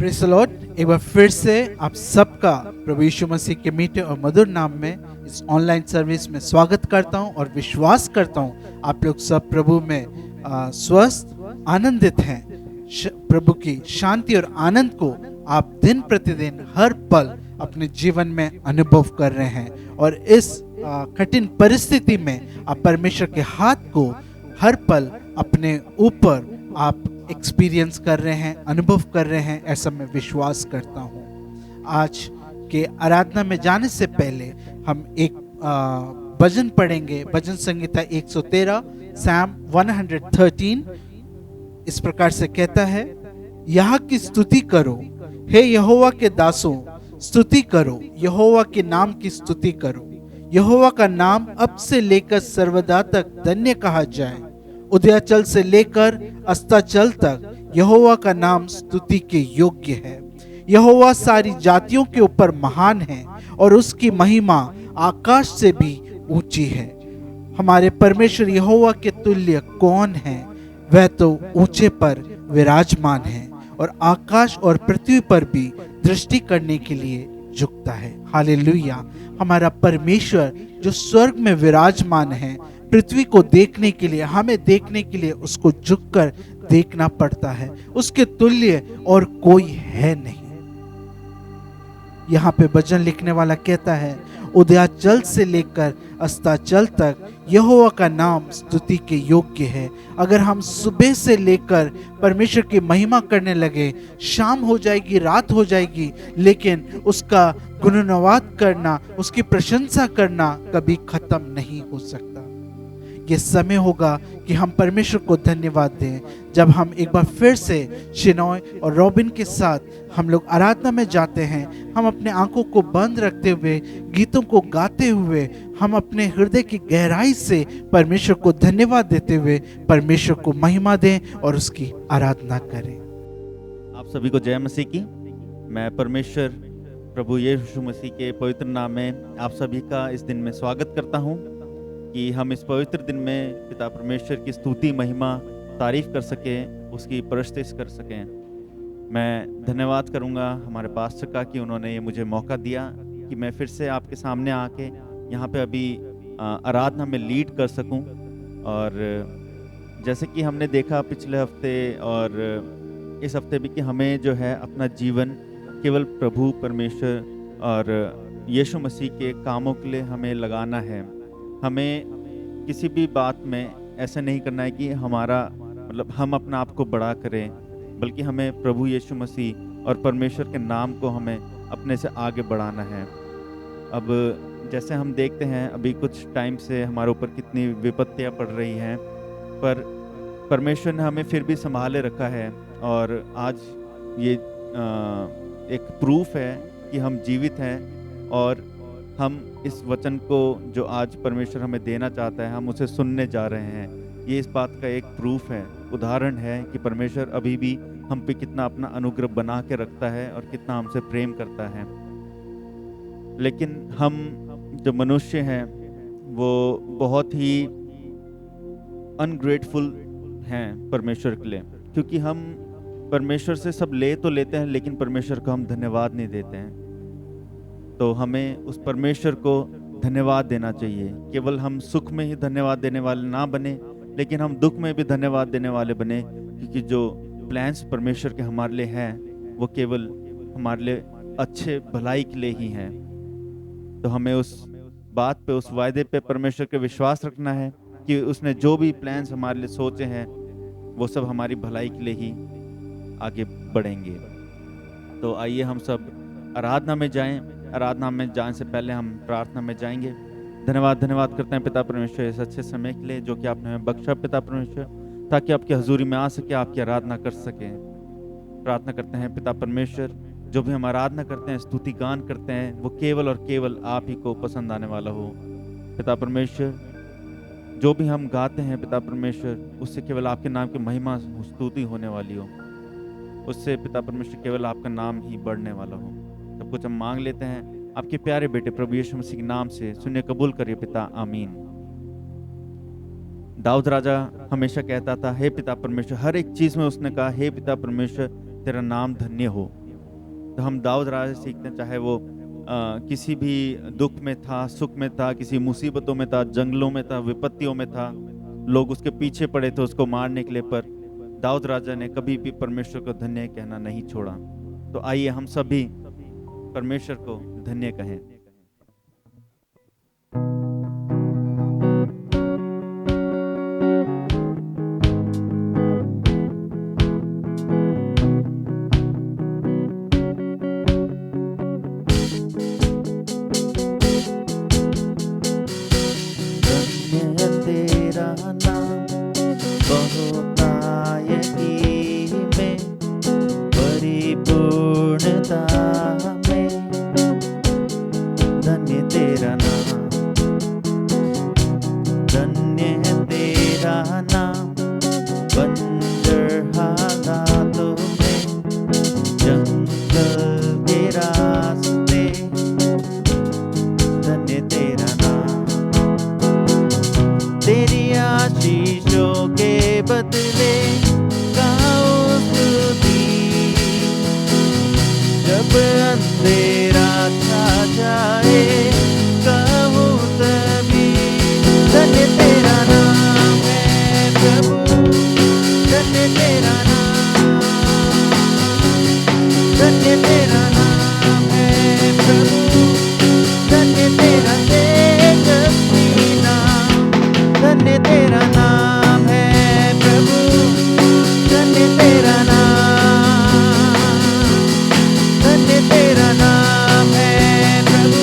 Praise the Lord. एक बार फिर से आप सबका प्रभु यीशु मसीह के मीठे और मधुर नाम में इस ऑनलाइन सर्विस में स्वागत करता हूं और विश्वास करता हूं आप लोग सब प्रभु में स्वस्थ आनंदित हैं। प्रभु की शांति और आनंद को आप दिन प्रतिदिन हर पल अपने जीवन में अनुभव कर रहे हैं और इस कठिन परिस्थिति में आप परमेश्वर के हाथ को हर पल अपने ऊपर आप एक्सपीरियंस कर रहे हैं, अनुभव कर रहे हैं, ऐसा मैं विश्वास करता हूं। आज के आराधना में जाने से पहले हम एक भजन पढ़ेंगे। भजन संहिता 113 Psalm 113 इस प्रकार से कहता है, यहाँ की स्तुति करो हे यहोवा के दासों, स्तुति करो, यहोवा के नाम की स्तुति करो। यहोवा का नाम अब से लेकर सर्वदा तक धन्य कहा जाए। उदयाचल से लेकर अस्ताचल तक यहोवा का नाम स्तुति के योग्य है। यहोवा सारी जातियों के ऊपर महान है और उसकी महिमा आकाश से भी ऊंची है। हमारे परमेश्वर यहोवा के तुल्य कौन है? वह तो ऊंचे पर विराजमान है और आकाश और पृथ्वी पर भी दृष्टि करने के लिए झुकता है। हालेलुया। हमारा परमेश्वर जो स्वर्ग में विराजमान है, पृथ्वी को देखने के लिए, हमें देखने के लिए उसको झुककर देखना पड़ता है। उसके तुल्य और कोई है नहीं। यहाँ पे भजन लिखने वाला कहता है, उदयाचल से लेकर अस्ताचल तक यहोवा का नाम स्तुति के योग्य है। अगर हम सुबह से लेकर परमेश्वर की महिमा करने लगे, शाम हो जाएगी, रात हो जाएगी, लेकिन उसका गुणगान करना, उसकी प्रशंसा करना कभी खत्म नहीं हो सकता। ये समय होगा कि हम परमेश्वर को धन्यवाद दें। जब हम एक बार फिर से शिनोय और रॉबिन के साथ हम लोग आराधना में जाते हैं, हम अपने आंखों को बंद रखते हुए, गीतों को गाते हुए, हम अपने हृदय की गहराई से परमेश्वर को धन्यवाद देते हुए परमेश्वर को महिमा दें और उसकी आराधना करें। आप सभी को जय मसीह की। मैं परमेश्वर प्रभु यीशु मसीह के पवित्र नाम में आप सभी का इस दिन में स्वागत करता हूं कि हम इस पवित्र दिन में पिता परमेश्वर की स्तुति, महिमा, तारीफ कर सकें, उसकी परस्तिश कर सकें। मैं धन्यवाद करूंगा हमारे पास्टर का कि उन्होंने ये मुझे मौका दिया कि मैं फिर से आपके सामने आके यहाँ पे अभी आराधना में लीड कर सकूं। और जैसे कि हमने देखा पिछले हफ्ते और इस हफ्ते भी कि हमें जो है अपना जीवन केवल प्रभु परमेश्वर और यीशु मसीह के कामों के लिए हमें लगाना है। हमें किसी भी बात में ऐसा नहीं करना है कि हमारा मतलब हम अपना आप को बड़ा करें, बल्कि हमें प्रभु यीशु मसीह और परमेश्वर के नाम को हमें अपने से आगे बढ़ाना है। अब जैसे हम देखते हैं अभी कुछ टाइम से हमारे ऊपर कितनी विपत्तियां पड़ रही हैं, पर परमेश्वर ने हमें फिर भी संभाले रखा है और आज ये एक प्रूफ है कि हम जीवित हैं और हम इस वचन को जो आज परमेश्वर हमें देना चाहता है, हम उसे सुनने जा रहे हैं। ये इस बात का एक प्रूफ है, उदाहरण है कि परमेश्वर अभी भी हम पे कितना अपना अनुग्रह बना के रखता है और कितना हमसे प्रेम करता है। लेकिन हम जो मनुष्य हैं वो बहुत ही अनग्रेटफुल हैं परमेश्वर के लिए, क्योंकि हम परमेश्वर से सब ले तो लेते हैं लेकिन परमेश्वर को हम धन्यवाद नहीं देते हैं। तो हमें उस परमेश्वर को धन्यवाद देना चाहिए। केवल हम सुख में ही धन्यवाद देने वाले ना बने, लेकिन हम दुख में भी धन्यवाद देने वाले बने, क्योंकि जो प्लान्स परमेश्वर के हमारे लिए हैं वो केवल हमारे लिए अच्छे भलाई के लिए ही हैं। तो हमें उस बात पे, उस वायदे पे परमेश्वर के विश्वास रखना है कि उसने जो भी प्लान्स हमारे लिए सोचे हैं वो सब हमारी भलाई के लिए ही आगे बढ़ेंगे। तो आइए हम सब आराधना में जाएं। आराधना में जाने से पहले हम प्रार्थना में जाएंगे। धन्यवाद करते हैं पिता परमेश्वर इस अच्छे समय के लिए जो कि आपने हमें बख्शा पिता परमेश्वर, ताकि आपकी हजूरी में आ सके, आपकी आराधना कर सकें। प्रार्थना करते हैं पिता परमेश्वर, जो भी हम आराधना करते हैं, स्तुति गान करते हैं, वो केवल और केवल आप ही को पसंद आने वाला हो। पिता परमेश्वर, जो भी हम गाते हैं पिता परमेश्वर, उससे केवल आपके नाम की महिमा स्तुति होने वाली हो। उससे पिता परमेश्वर केवल आपका नाम ही बढ़ने वाला हो। सब कुछ हम मांग लेते हैं आपके प्यारे बेटे प्रभु यीशु मसीह के नाम से, सुनिए कबूल करिए पिता, आमीन। दाऊद राजा हमेशा कहता था, हे पिता परमेश्वर, हर एक चीज में उसने कहा, हे पिता परमेश्वर तेरा नाम धन्य हो। तो हम दाऊद राजा से सीखते हैं, चाहे वो किसी भी दुख में था, सुख में था, किसी मुसीबतों में था, जंगलों में था, विपत्तियों में था, लोग उसके पीछे पड़े थे उसको मारने के लिए, पर दाऊद राजा ने कभी भी परमेश्वर को धन्य कहना नहीं छोड़ा। तो आइए हम सभी परमेश्वर को धन्य कहें। तेरा नाम बहुतायती में, परिपूर्णता में, धन्य तेरा नाम, धन्य तेरा नाम, बंजर हालातों में, जंगल के रास्ते, धन्य तेरा नाम, तेरी आशीषों के बदले गाओ स्तुति, जब अंधेरा छा जाए कहूँ तभी, धन्य तेरा नाम है प्रभु, धन्य तेरा नाम, धन्य तेरा नाम है प्रभु, धन्य तेरा तेजस्वी नाम, धन्य तेरा नाम है प्रभु, धन्य तेरा नाम, धन्य तेरा नाम है प्रभु,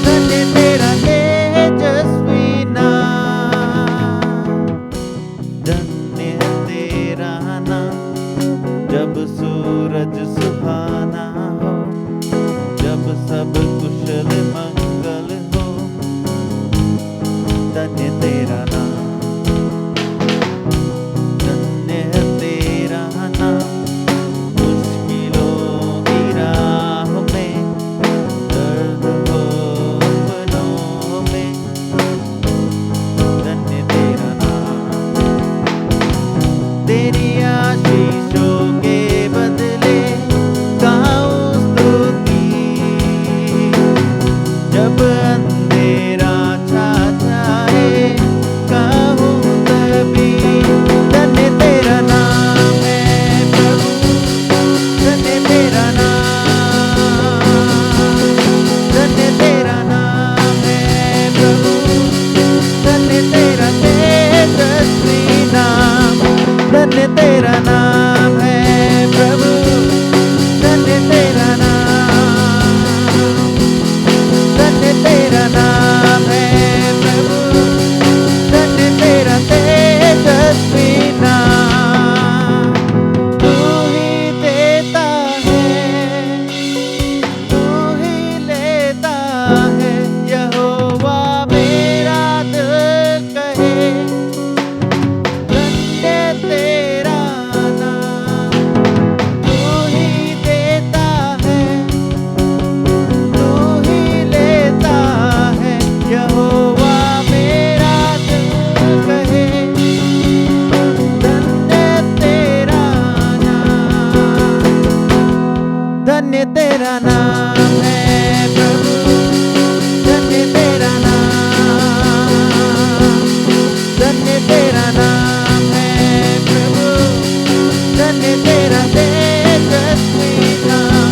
धन्य तेरा तेजस्वी नाम, धन्य तेरा नाम, जब सूरज सुहाना हो, जब सब कुशल मंगल हो, धन्य तेरा नाम, धन्य तेरा नाम, मुश्किलों की राह में, दर्द हो अपनों में, धन्य तेरा नाम, तेरी आशीषों के बदले गाओ स्तुति, जब अंधेरा छा जाए कहूँ तभी, धन्य तेरा नाम है प्रभु, धन्य तेरा नाम, धन्य तेरा नाम है प्रभु, धन्य तेरा तेजस्वी नाम, धन्य तेरा नाम है प्रभु, धन्य तेरा नाम, धन्य तेरा नाम है प्रभु, धन्य तेरा तेजस्वी नाम, तू ही देता है, तू ही लेता है, यहोवा मेरा दिल कहे, धन्य तेरा नाम, तू ही देता है, तू ही लेता है, यहोवा मेरा दिल कहे, धन्य तेरा नाम, धन्य तेरा नाम है प्रभु, धन्य तेरा नाम, धन्य तेरा नाम है प्रभु, धन्य तेरा तेजस्वी नाम,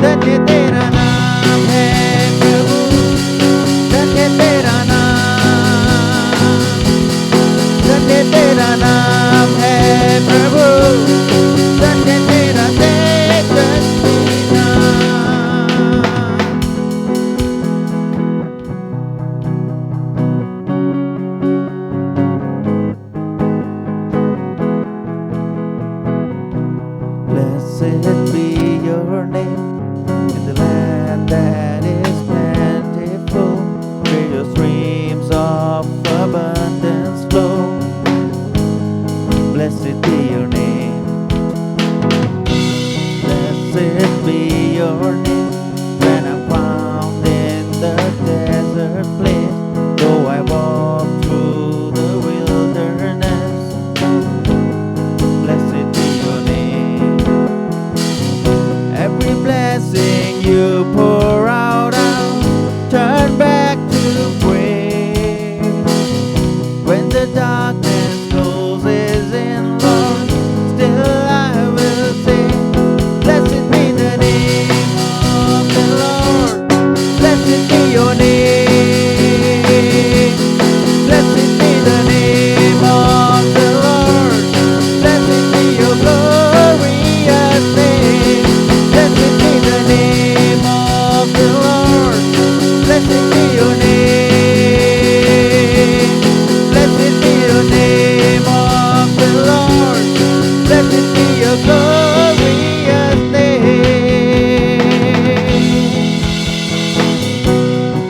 धन्य तेरा नाम है प्रभु, धन्य तेरा नाम, धन्य तेरा नाम है प्रभु, धन्य तेरा तेजस्वी नाम। Blessed be your name in the land that is plentiful, where your streams of abundance flow. Blessed be your name. Blessed be your name when I'm found in the desert place, though I walk through the wilderness. Blessed be your name. Every the darkness closes in, Lord, still I will sing. Blessed be the name of the Lord. Blessed be your name. Blessed be the name of the Lord. Blessed be your glorious name. Blessed be the name of the Lord. Blessed be your name. Blessed be your name of the Lord. Blessed be your glorious name.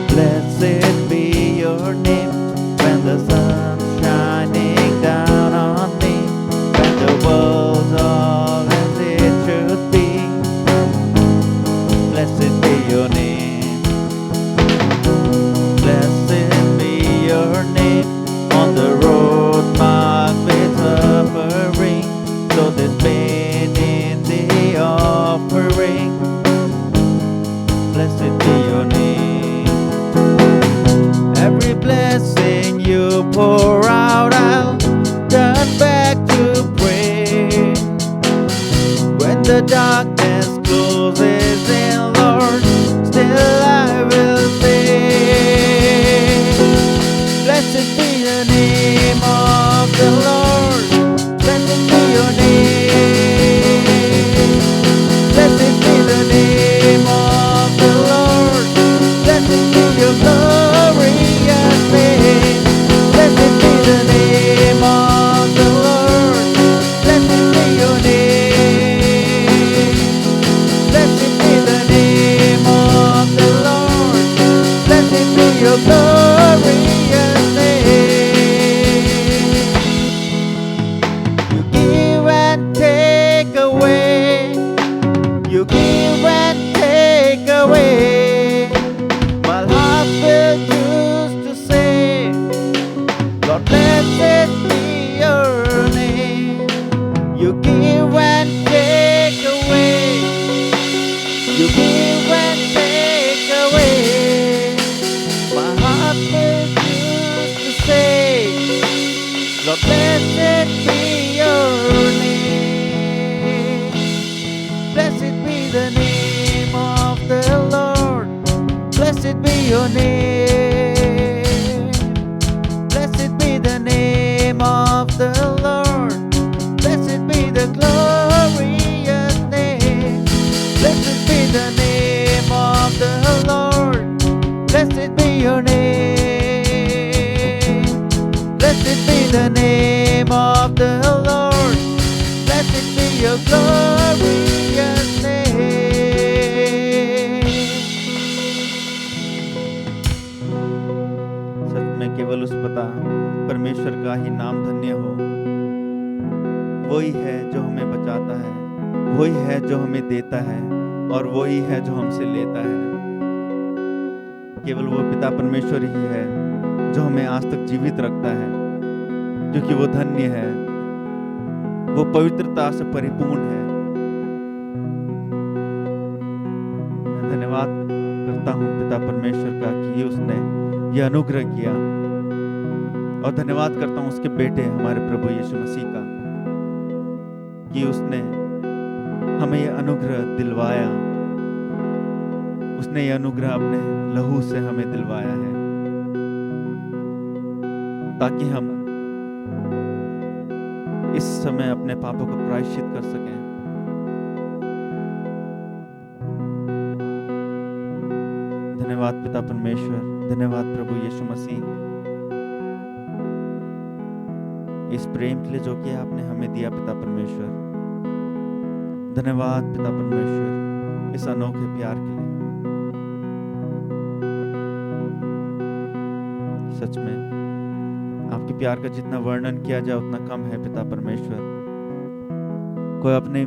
Blessed be your name when the sun's shining down on me, when the world's all as it should be. Blessed be your name. Blessed be your name on the road marked with suffering, so there's pain in the offering. Blessed be your name. Every blessing you pour out, I'll turn back to pray. When the darkness closes in, Lord, still I will sing. Blessed be the name of the Lord. Blessed be your name. Blessed be the name of the Lord. Blessed be your glorious name. Blessed be the name of the Lord. Blessed be your name. Blessed be the name of the Lord. Blessed be your glorious name. You give and take away. You give and take away. My heart will choose to say, Lord, blessed be your name. You give and take away. You give and take away. My heart will choose to say, Lord, blessed be your name. Blessed be the name of the Lord. Blessed be your name. Blessed be the name of the Lord. Blessed be the glorious name. Blessed be the name of the Lord. Blessed be your name. Blessed be the name of the Lord. Blessed be your glorious name. सच में केवल उस पिता परमेश्वर का ही नाम धन्य हो। वही है जो हमें बचाता है, वही है जो हमें देता है, और वही है जो हमसे लेता है। केवल वो पिता परमेश्वर ही है जो हमें आज तक जीवित रखता है, क्योंकि वो धन्य है, वो पवित्रता से परिपूर्ण है। मैं धन्यवाद करता हूँ पिता परमेश्वर का कि उसने यह अनुग्रह किया, और धन्यवाद करता हूँ उसके बेटे हमारे प्रभु यीशु मसीह का कि उसने हमें यह अनुग्रह दिलवाया। उसने यह अनुग्रह अपने लहू से हमें दिलवाया है, ताकि हम इस समय अपने पापों का प्रायश्चित कर सकें। धन्यवाद पिता परमेश्वर, धन्यवाद प्रभु यीशु मसीह, इस प्रेम के लिए जो कि आपने हमें दिया पिता परमेश्वर। धन्यवाद पिता परमेश्वर इस अनोखे प्यार के लिए। सच में आपके प्यार का जितना वर्णन किया जाए उतना कम है पिता परमेश्वर। कोई अपने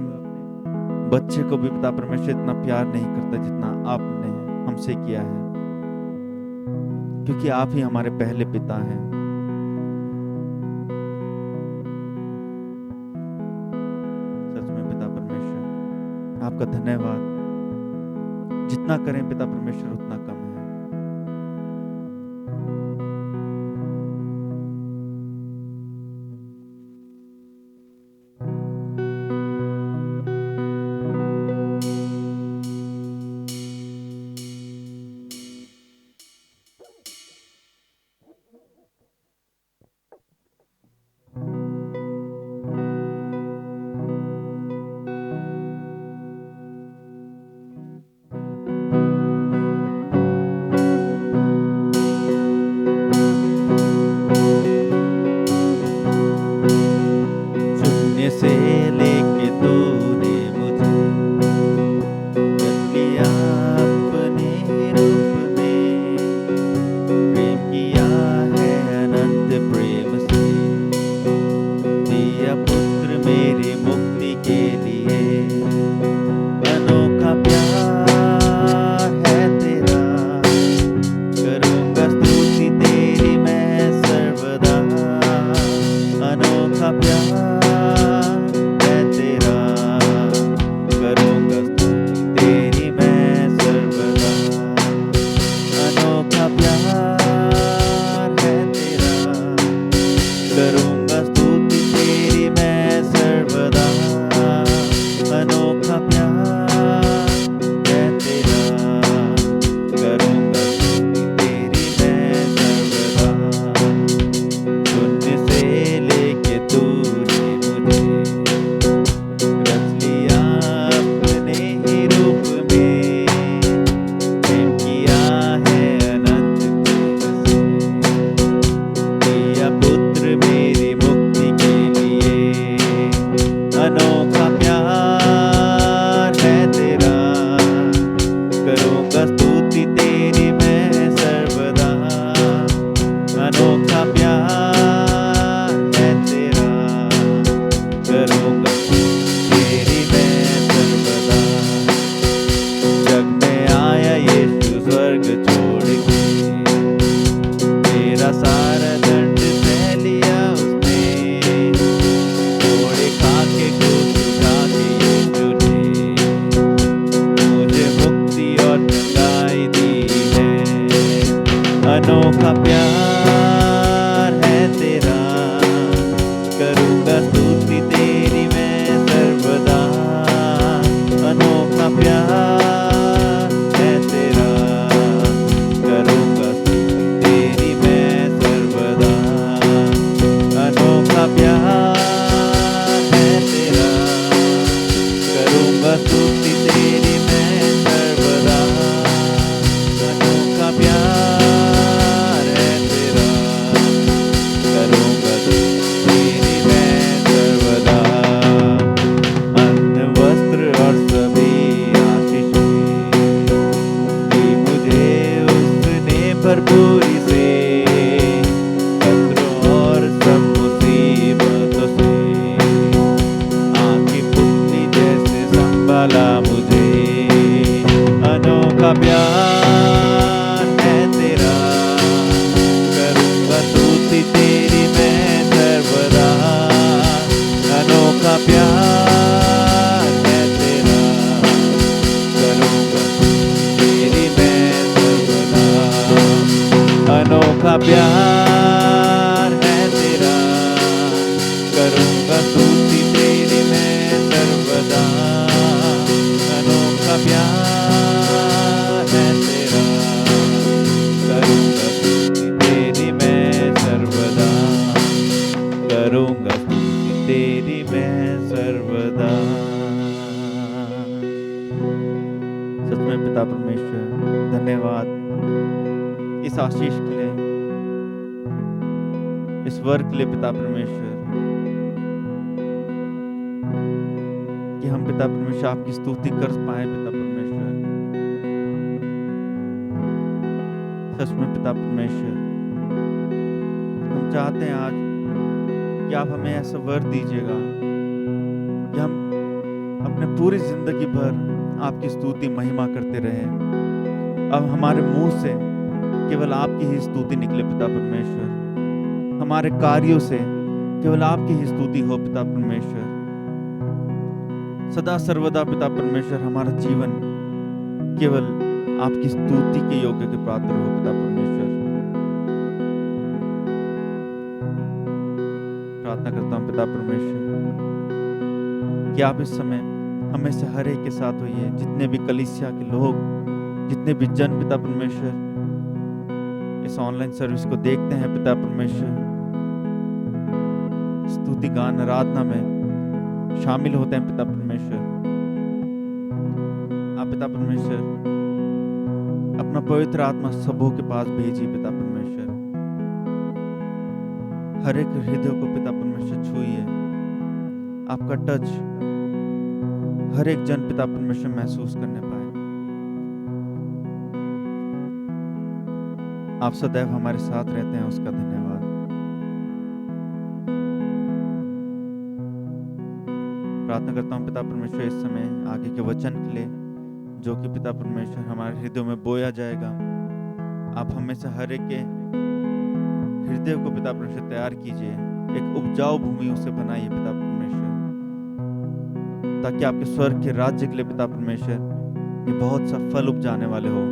बच्चे को भी पिता परमेश्वर इतना प्यार नहीं करता जितना आपने हमसे किया है, क्योंकि आप ही हमारे पहले पिता हैं। सच में पिता परमेश्वर आपका धन्यवाद। जितना करें पिता परमेश्वर उतना कम है। अनोखा प्यार है तेरा, करूँगा स्तुति तेरी मैं सर्वदा। अनोखा प्यार है तेरा, करूँगा स्तुति तेरी मैं सर्वदा। अनोखा प्यार है तेरा, करूँगा स्तुति तेरी मैं सर्वदा। शून्य से लेके तूने मुझे रच लिया अपने ही रूप में, प्रेम किया है अनंत तेज से, दिया पुत्र मेरी मुक्ति के लिए। अनोखा प्यार है तेरा, करूँगा स्तुति तेरी मैं सर्वदा। अनोखा प्यार है तेरा, करूँगा तेरी मैं सर्वदा। जग में आया यीशु स्वर्ग छोड़ के, मेरा सारा दंड सह लिया उसने, कोड़े खा के क्रूस उठा के यीशु ने मुझे मुक्ति और चंगाई दी है। अनोखा प्यार है तेरा, करूँगा स्तुति तेरी मैं सर्वदा। अनोखा प्यार है तेरा, करूँगा स्तुति तेरी मैं सर्वदा। अनोखा प्यार है तेरा, करूँगा स्तुति तेरी मैं सर्वदा। अनोखा प्यार है तेरा, करूँगा स्तुति तेरी मैं सर्वदा। अन्न वस्त्र और सभी आशीषें दी मुझे उसने भरपूरी से, खतरों और सब मुसीबतों से आँखें पुतली जैसे संभाला मुझे। अनोखा प्यार है तेरा, करूँगा स्तुति तेरी मैं सर्वदा। अनोखा प्यार है तेरा, करूँगा तेरी मैं सर्वदा। अनोखा प्यार है तेरा, करूँगा स्तुति तेरी मैं सर्वदा। अनोखा प्यार है तेरा, करूँगा स्तुति तेरी मैं सर्वदा। करूँगा स्तुति तेरी मैं सर्वदा। सच में पिता परमेश्वर धन्यवाद इस आशीष के लिए, इस वर्ग के लिए पिता परमेश्वर, कि हम पिता परमेश्वर आपकी स्तुति कर पाए पिता परमेश्वर। सच में पिता परमेश्वर हम चाहते हैं आज कि आप हमें ऐसा वर दीजिएगा कि हम अपने पूरी जिंदगी भर आपकी स्तुति महिमा करते रहे। अब हमारे मुंह से केवल आपकी ही स्तुति निकले पिता परमेश्वर, हमारे कार्यों से केवल आपकी ही स्तुति हो पिता परमेश्वर। सदा सर्वदा पिता परमेश्वर हमारा जीवन केवल आपकी स्तुति के योग्य के पात्र हो पिता परमेश्वर। प्रार्थना करता हूँ पिता परमेश्वर कि आप इस समय हमें से हर एक के साथ होइए, जितने भी कलीसिया के लोग, जितने भी जन पिता परमेश्वर इस ऑनलाइन सर्विस को देखते हैं पिता परमेश्वर, स्तुति गान आराधना में शामिल होते हैं पिता परमेश्वर। आप पिता परमेश्वर अपना पवित्र आत्मा सबों के पास भेजिए पिता परमेश्वर। हर एक हृदय को पिता परमेश्वर छूइए, आपका टच हर एक जन पिता परमेश्वर महसूस करने पाए। आप सदैव हमारे साथ रहते हैं, उसका धन्यवाद। प्रार्थना करता हूँ पिता परमेश्वर इस समय आगे के वचन के लिए, जो कि पिता परमेश्वर हमारे हृदय में बोया जाएगा। आप हमें से हर एक के हृदय को पिता परमेश्वर तैयार कीजिए एक उपजाऊ भूमि उसे बनाइए पिता परमेश्वर, ताकि आपके स्वर्ग के राज्य के लिए पिता परमेश्वर ये बहुत सा फल उपजाने वाले हो।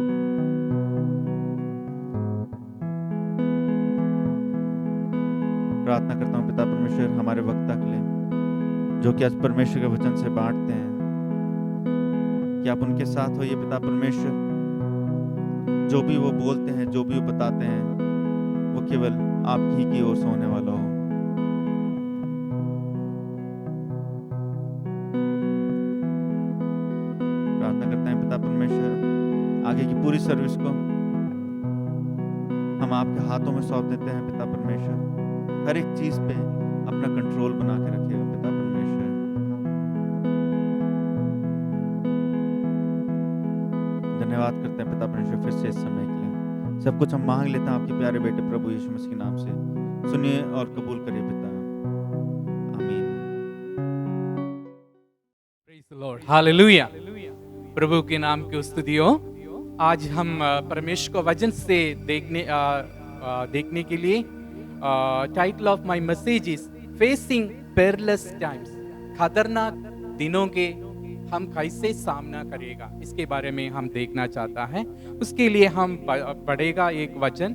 प्रार्थना करता हूँ पिता परमेश्वर हमारे वक्ता के लिए, जो कि आज परमेश्वर के वचन से बांटते हैं, कि आप उनके साथ होइए पिता परमेश्वर। जो भी वो बोलते हैं, जो भी वो बताते हैं, वो केवल आप ही की ओर से होने वाला हो। प्रार्थना करते हैं पिता परमेश्वर, आगे की पूरी सर्विस को हम आपके हाथों में सौंप देते हैं पिता परमेश्वर। हर एक चीज पे अपना कंट्रोल बना के रखिएगा पिता परमेश्वर। धन्यवाद करते हैं पिता परमेश्वर फिर से इस समय के लिए। सब कुछ हम मांग लेते हैं आपके प्यारे बेटे प्रभु यीशु मसीह के नाम से। सुनिए और कबूल करिए पिता, आमीन। Praise the lord, hallelujah. प्रभु के नाम की स्तुति हो। आज हम परमेश्वर को वचन से देखने के लिए title of my message is facing perilous times. खतरनाक दिनों के हम कैसे सामना करेगा, इसके बारे में हम देखना चाहता है। उसके लिए हम पढ़ेगा एक वचन,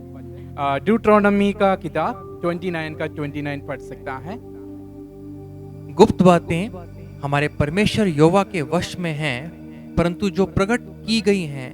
ड्यूट्रोनॉमी का किताब 29 का 29 पढ़ सकता है। गुप्त बातें हमारे परमेश्वर यहोवा के वश में हैं, परंतु जो प्रकट की गई हैं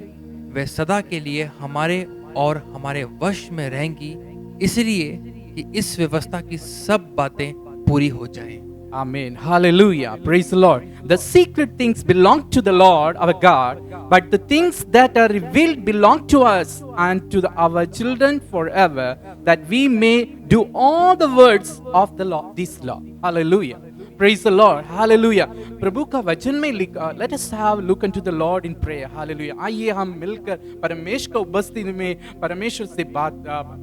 वे सदा के लिए हमारे और हमारे वश में रहेंगी, इसलिए कि इस व्यवस्था की सब बातें पूरी हो जाएं। Amen. Hallelujah. Praise the Lord. The secret things belong to the Lord our God, but the things that are revealed belong to us and to our children forever, that we may do all the words of the law, this law. Hallelujah. Praise the Lord. Hallelujah. प्रभु का वचन में लिखा, let us have look unto the Lord in prayer. Hallelujah. आइए हम मिलकर परमेश्वर की उपस्थिति में परमेश्वर से बात,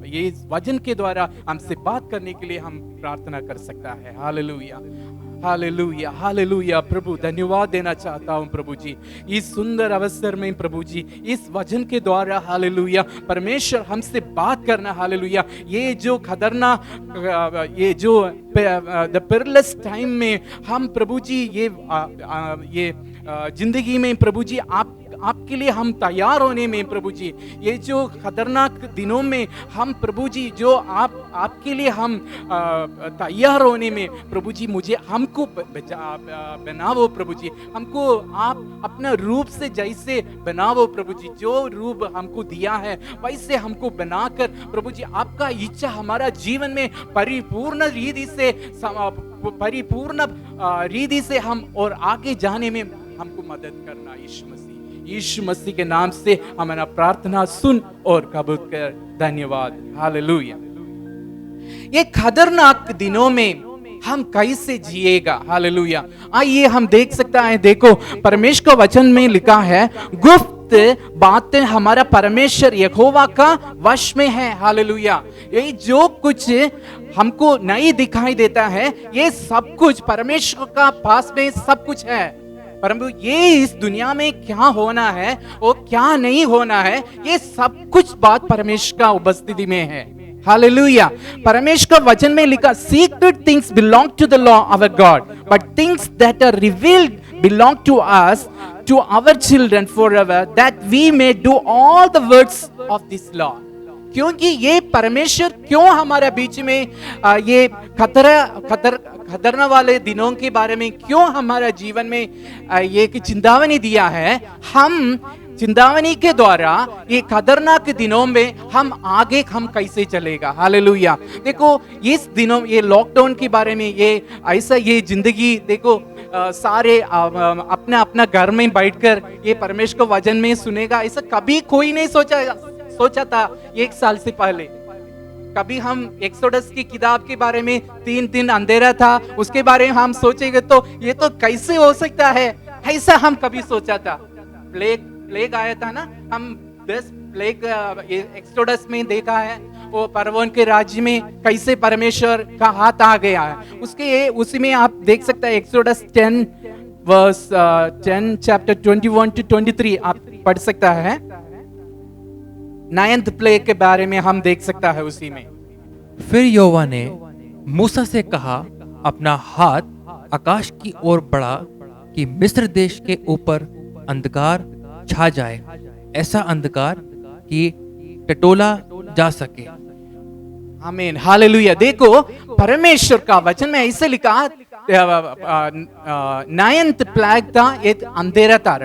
ये वचन के द्वारा हमसे बात करने के लिए हम प्रार्थना कर सकता है। Hallelujah, hallelujah, hallelujah. प्रभु धन्यवाद देना चाहता हूँ प्रभु जी, इस सुंदर अवसर में प्रभु जी, इस वचन के द्वारा हालेलुया परमेश्वर हमसे बात करना। हालेलुया, ये जो खतरनाक, ये जो द पेरलेस टाइम में हम प्रभु जी ये जिंदगी में प्रभु जी आपके लिए हम तैयार होने में प्रभु जी, ये जो खतरनाक दिनों में हम प्रभु जी जो आपके लिए हम तैयार होने में प्रभु जी, मुझे हमको बनाओ प्रभु जी, हमको आप अपना रूप से जैसे बनाओ प्रभु जी, जो रूप हमको दिया है वैसे हमको बनाकर प्रभु जी आपका इच्छा हमारा जीवन में परिपूर्ण रीति से हम और आगे जाने में हमको मदद करना। यीशु मसीह के नाम से हमारा प्रार्थना सुन और कबूल कर। धन्यवाद। हालेलुया। ये खतरनाक दिनों में हम कैसे जिएगा। हालेलुया। आइए हम देख सकता है, देखो परमेश्वर का वचन में लिखा है, गुप्त बातें हमारा परमेश्वर यहोवा का वश में है। हालेलुया। ये जो कुछ हमको नहीं दिखाई देता है, ये सब कुछ परमेश्वर का पास में सब कुछ है। परंतु ये इस दुनिया में क्या होना है और क्या नहीं होना है, ये सब कुछ बात परमेश्वर का उपस्थिति में है। हालेलुया। परमेश्वर का वचन में लिखा, secret things belong to the Lord our God, but things that are revealed belong to us, to our children forever, that we may do all the words of this law. क्योंकि ये परमेश्वर क्यों हमारे बीच में ये खतरनाक वाले दिनों के बारे में क्यों हमारा जीवन में ये चेतावनी दिया है, हम चेतावनी के द्वारा ये खतरनाक दिनों में हम आगे हम कैसे चलेगा। हालेलुया। देखो इस दिनों ये लॉकडाउन के बारे में, ये ऐसा ये जिंदगी देखो सारे अपना अपना घर में बैठकर ये परमेश्वर का वचन में सुनेगा, ऐसा कभी कोई नहीं सोचा था 1 साल से पहले। कभी हम एक्सोडस की किताब के बारे में 3 दिन अंधेरा था, उसके बारे में हम सोचेंगे तो ये तो कैसे हो सकता है, ऐसा हम कभी सोचा था। प्लेग आया था ना, हम 10 प्लेग एक्सोडस में देखा है, वो परवोन के राज्य में कैसे परमेश्वर का हाथ आ गया है। उसी में आप देख सकते हैं एक्सोडस 10 वर्स 10 चैप्टर 21 to 23 आप पढ़ सकता है। 9th प्लेग के बारे में हम देख सकता है उसी में। फिर यहोवा ने मूसा से कहा, अपना हाथ आकाश की ओर बढ़ा कि मिस्र देश के ऊपर अंधकार छा जाए, ऐसा अंधकार कि टटोला जा सके। आमीन, हालेलुया। देखो परमेश्वर का वचन में ऐसे लिखा, नाइन्थ प्लेग था एक अंधेरा था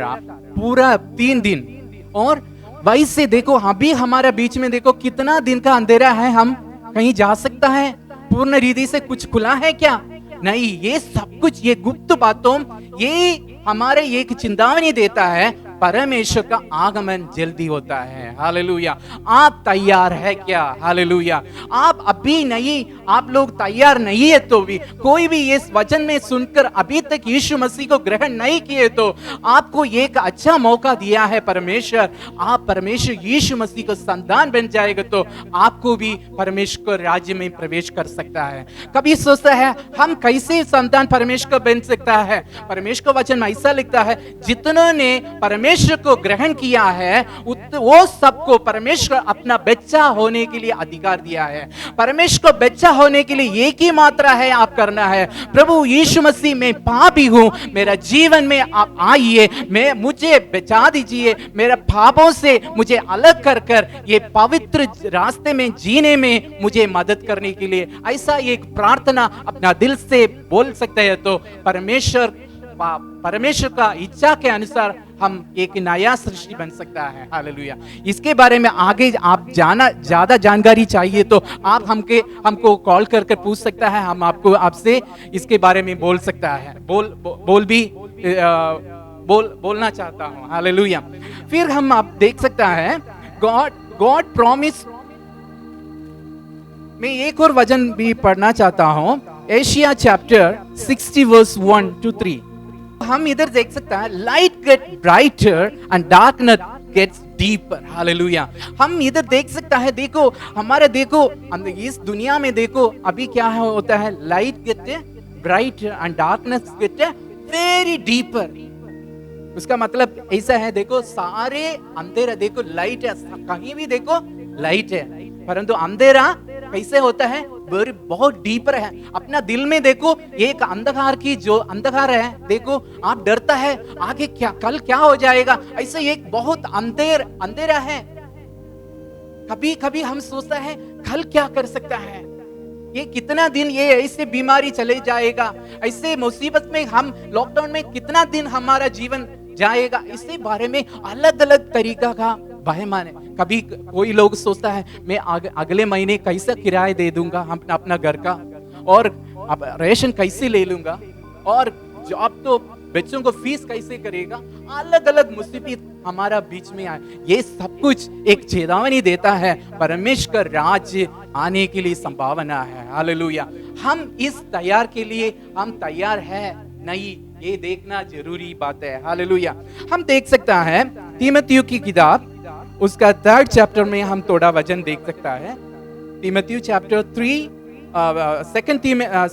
पूरा 3 दिन, और वैसे देखो अभी हमारे बीच में देखो कितना दिन का अंधेरा है। हम कहीं जा सकता है? पूर्ण रीति से कुछ खुला है क्या? नहीं, ये सब कुछ, ये गुप्त बातों, ये हमारे एक चिंतावनी देता है, परमेश्वर का आगमन जल्दी होता है। हालेलुया। आप तैयार है क्या? हालेलुया। आप अभी नहीं, आप लोग तैयार नहीं है तो भी, कोई भी इस वचन में सुनकर अभी तक यीशु मसीह को ग्रहण नहीं किए तो आपको एक अच्छा मौका दिया है परमेश्वर। आप परमेश्वर यीशु मसीह को संतान बन जाएगा तो आपको भी परमेश्वर को राज्य में प्रवेश कर सकता है। कभी सोचता है हम कैसे संतान परमेश्वर को बन सकता है? परमेश्वर का वचन में ऐसा लिखता है, जितनों ने परमेश्वर को ग्रहण किया है वो सबको परमेश्वर अपना बच्चा होने के लिए अधिकार दिया है। परमेश्वर को बच्चा होने के लिए एक ही मात्रा है आप करना है, प्रभु यीशु मसीह मैं पापी हूं, मेरा जीवन में आप आइए, मैं मुझे बचा दीजिए, मेरे पापों से मुझे अलग कर कर ये पवित्र रास्ते में जीने में मुझे मदद करने के लिए ऐसा एक प्रार्थना अपना दिल से बोल सकते हैं तो परमेश्वर का इच्छा के अनुसार हम एक नया सृष्टि बन सकता है। हालेलुया। इसके बारे में आगे आप ज्यादा जानकारी चाहिए तो आप हमको कॉल करके पूछ सकता है, हम आपसे इसके बारे में बोल सकता है, बोलना चाहता हूँ। हालेलुया। फिर हम आप देख सकता है गॉड प्रॉमिस मैं एक और वचन भी पढ़ना चाहता हूं, एशिया चैप्टर 60 वर्स 1 to 3। हम इधर देख सकता है, light get brighter and darkness gets deeper. Hallelujah. हम इधर देख सकता है, देखो हमारे देखो इस दुनिया में देखो अभी क्या होता है, light get brighter and darkness get very deeper. उसका मतलब ऐसा है, देखो सारे अंधेरा, देखो लाइट है, कहीं भी देखो लाइट है, परंतु अंधेरा कैसे होता है, बहुत डीपर है। अपना दिल में देखो एक अंधकार की जो अंधकार है, देखो आप डरता है आगे क्या, कल क्या हो जाएगा, ऐसे एक बहुत अंधेरा है। कभी कभी हम सोचता है कल क्या कर सकता है, ये कितना दिन ये ऐसे बीमारी चले जाएगा, ऐसे मुसीबत में हम लॉकडाउन में कितना दिन हमारा जीवन जाएगा, इसी बारे में अलग अलग तरीका का बहमान है। कभी कोई लोग सोचता है मैं अगले महीने कैसे किराया दे दूंगा अपना घर का, और अब रेशन कैसे ले लूंगा, और जॉब तो बच्चों को फीस कैसे करेगा, अलग अलग मुसीबत हमारा बीच में आए। ये सब कुछ एक चेतावनी देता है, परमेश्वर का राज्य आने के लिए संभावना है। हालेलुया। हम इस तैयार के लिए हम तैयार है नहीं, ये देखना जरूरी बात है। हालेलुया। हम देख सकता है तीमुथियुस की किताब उसका 3rd चैप्टर में हम थोड़ा वचन देख सकता है। तीमुथियुस चैप्टर 3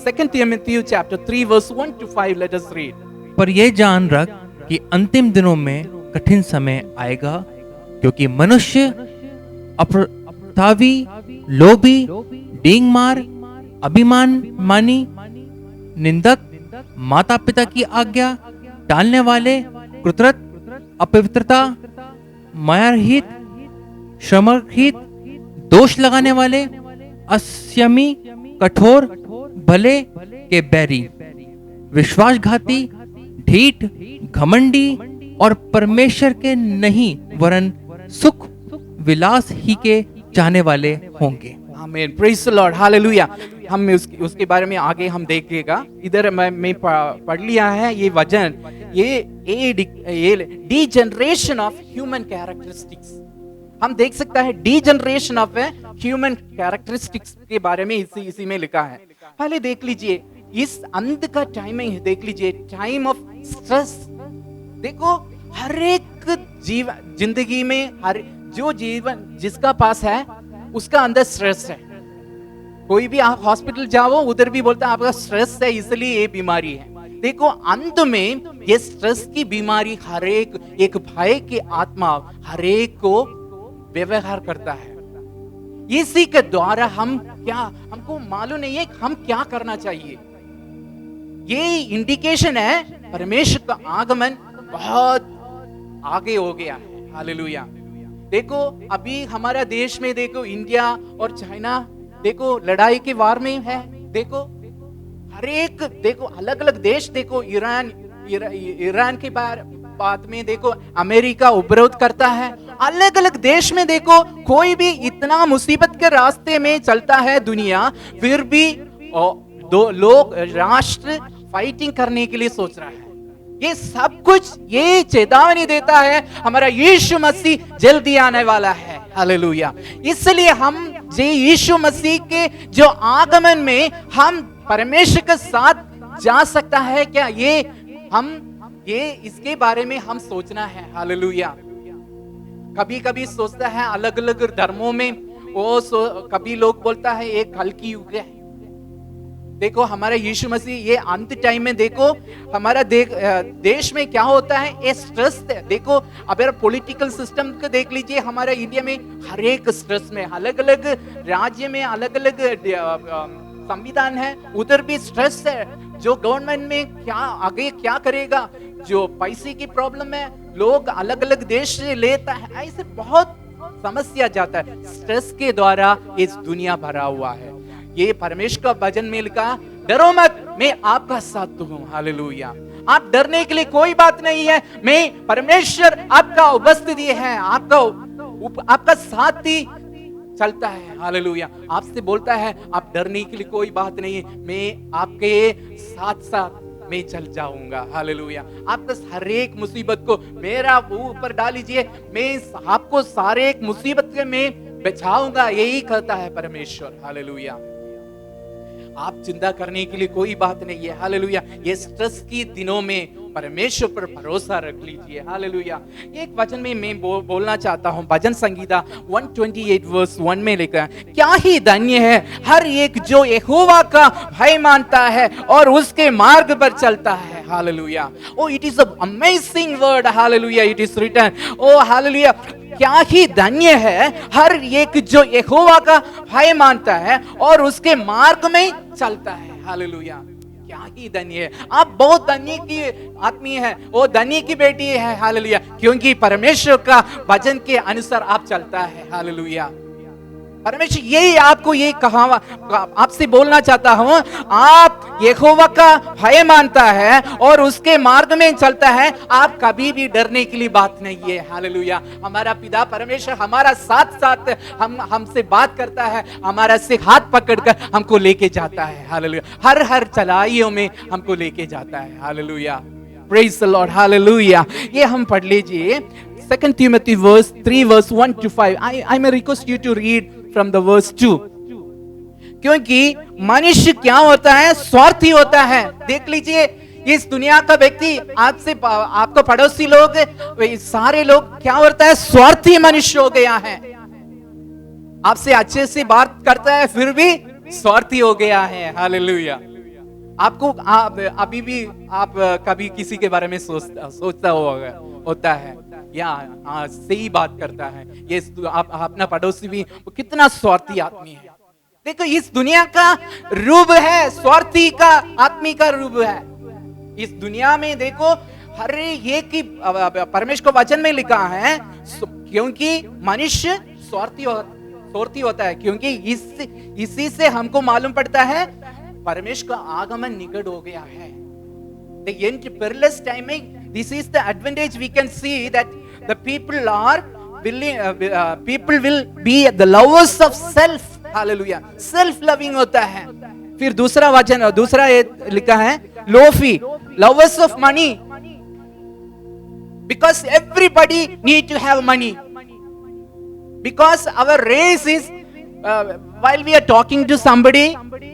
2 तीमुथियुस chapter 3 verse 1 to 5 let us read. पर यह जान रख कि अंतिम दिनों में कठिन समय आएगा, क्योंकि मनुष्य अपराधी, लोभी, डींगमार, अभिमान मानी, निंदक, माता पिता की आज्ञा टालने वाले, कुत्रत, अपवित्रता, मायारहित, श्रमरहित, दोष लगाने वाले, असंयमी, कठोर, भले के बैरी, विश्वासघाती, ढीठ, घमंडी और परमेश्वर के नहीं वरन सुख विलास ही के चाहने वाले होंगे। आमीन, प्रेज द लॉर्ड, हालेलुया। हम उसके बारे में आगे हम देखेगा। इधर मैं पढ़ लिया है ये वचन, ये डीजनरेशन ऑफ ह्यूमन कैरेक्टरिस्टिक्स। हम देख सकता है डीजनरेशन ऑफ ह्यूमन कैरेक्टरिस्टिक्स के बारे में इसी में लिखा है। पहले देख लीजिए इस अंत का टाइमिंग देख लीजिए, टाइम ऑफ स्ट्रेस। देखो हर एक जिंदगी में हर जो जीवन जिसका पास है उसका अंदर स्ट्रेस है। कोई भी आप हॉस्पिटल जाओ उधर भी बोलता है आपका स्ट्रेस है इसलिए ये बीमारी है। देखो अंत में ये स्ट्रेस की बीमारी हर एक भाई की आत्मा हर एक को व्यवहार करता है। इसी के द्वारा हमको मालूम नहीं है कि हम क्या करना चाहिए। ये इंडिकेशन है परमेश्वर का आगमन बहुत आगे हो गया है। हालेलुया। देखो अभी हमारा देश में देखो इंडिया और चाइना देखो लड़ाई के वार में है। देखो हर एक देखो अलग अलग देश देखो ईरान के बात में देखो अमेरिका उपरोध करता है। अलग अलग देश में देखो कोई भी इतना मुसीबत के रास्ते में चलता है दुनिया, फिर भी दो लोग राष्ट्र फाइटिंग करने के लिए सोच रहा है। ये सब कुछ ये चेतावनी देता है हमारा यीशु मसीह जल्दी आने वाला है। हालेलुया। इसलिए हम जे यीशु मसीह के जो आगमन में हम परमेश्वर के साथ जा सकता है क्या, ये इसके बारे में हम सोचना है। हालेलुया। कभी कभी सोचता है अलग अलग धर्मों में कभी लोग बोलता है एक कल की युग है। देखो हमारा यीशु मसीह ये अंत टाइम में देखो हमारा देश में क्या होता है, ये स्ट्रेस है। देखो अगर पॉलिटिकल सिस्टम को देख लीजिए, हमारा इंडिया में हर एक स्ट्रेस में, अलग अलग राज्य में अलग अलग संविधान है, उधर भी स्ट्रेस है। जो गवर्नमेंट में क्या आगे क्या करेगा, जो पैसे की प्रॉब्लम है, लोग अलग अलग देश से लेता है, ऐसे बहुत समस्या जाता है। स्ट्रेस के द्वारा इस दुनिया भरा हुआ है। ये परमेश्वर का वचन में लिखा, डरो मत, मैं आपका साथ हूं। हालेलुया। आप डरने के लिए कोई बात नहीं है, मैं परमेश्वर आपका उपस्थिति है, आपका साथ ही चलता है। हालेलुया। आपसे बोलता है आप डरने के लिए कोई बात नहीं है, मैं आपके साथ साथ मैं चल जाऊंगा। हालेलुया। आपका हर एक मुसीबत को मेरा ऊपर डालीजिए, मैं आपको सारे एक मुसीबत में बचाऊंगा, यही कहता है परमेश्वर। हालेलुया। आप चिंता करने के लिए कोई बात नहीं है। हालेलुया। ये स्ट्रेस की दिनों में परमेश्वर पर भरोसा रख लीजिए। हालेलुया। एक वचन में मैं बोलना चाहता हूं, भजन संगीता 128 वर्स 1 में लिखा है, क्या ही धन्य है हर एक जो यहोवा का भय मानता है और उसके मार्ग पर चलता है। Hallelujah. Oh it is a amazing word. Hallelujah. It is written. Oh hallelujah. क्या ही धन्य है हर एक जो यहोवा का भय मानता है और उसके मार्ग में चलता है। हालेलुया। क्या ही धन्य है। आप बहुत धन्य की आदमी है, वो धन्य की बेटी है। हालेलुया। क्योंकि परमेश्वर का वचन के अनुसार आप चलता है। हालेलुया। परमेश्वर यही आपको ये कहा, आपसे बोलना चाहता हूं, आप यहोवा का भय मानता है और उसके मार्ग में चलता है, आप कभी भी डरने के लिए बात नहीं है। हालेलुया। हमारा पिता परमेश्वर हमारा साथ साथ हमसे बात करता है, हमारा से हाथ पकड़कर हमको लेके जाता है। हालेलुया। हर चलाइयों में हमको लेके जाता है। Hallelujah. Praise the lord. Hallelujah. ये हम पढ़ लीजिए 2 Timothy verse 3 verse 1 to 5. I may request you to read from the verse 2. क्योंकि मनुष्य क्या होता है, स्वार्थी होता है। देख लीजिए इस दुनिया का व्यक्ति, आपको पड़ोसी लोग, सारे लोग क्या होता है, स्वार्थी मनुष्य हो गया है। आपसे अच्छे से बात करता है फिर भी स्वार्थी हो गया है। हालेलुया। आपको अभी भी आप कभी किसी के बारे में सोचता होता है या सही बात करता है, ये अपना पड़ोसी भी कितना स्वार्थी आदमी है। देखो इस दुनिया का रूप है, स्वार्थी का आदमी का रूप है। इस दुनिया में देखो हर एक की परमेश्वर को वचन में लिखा है, क्योंकि मनुष्य स्वार्थी होता है। क्योंकि इसी से हमको मालूम पड़ता है परमेश्वर का आगमन निकट हो गया है। The end perilous timing. This is the advantage we can see that the people are willing. People will be the lovers of self. Hallelujah. Self loving होता है। फिर दूसरा वचन, दूसरा लिखा है lofi, lovers of money. Because everybody need to have money. Because our race is. While we are talking to somebody,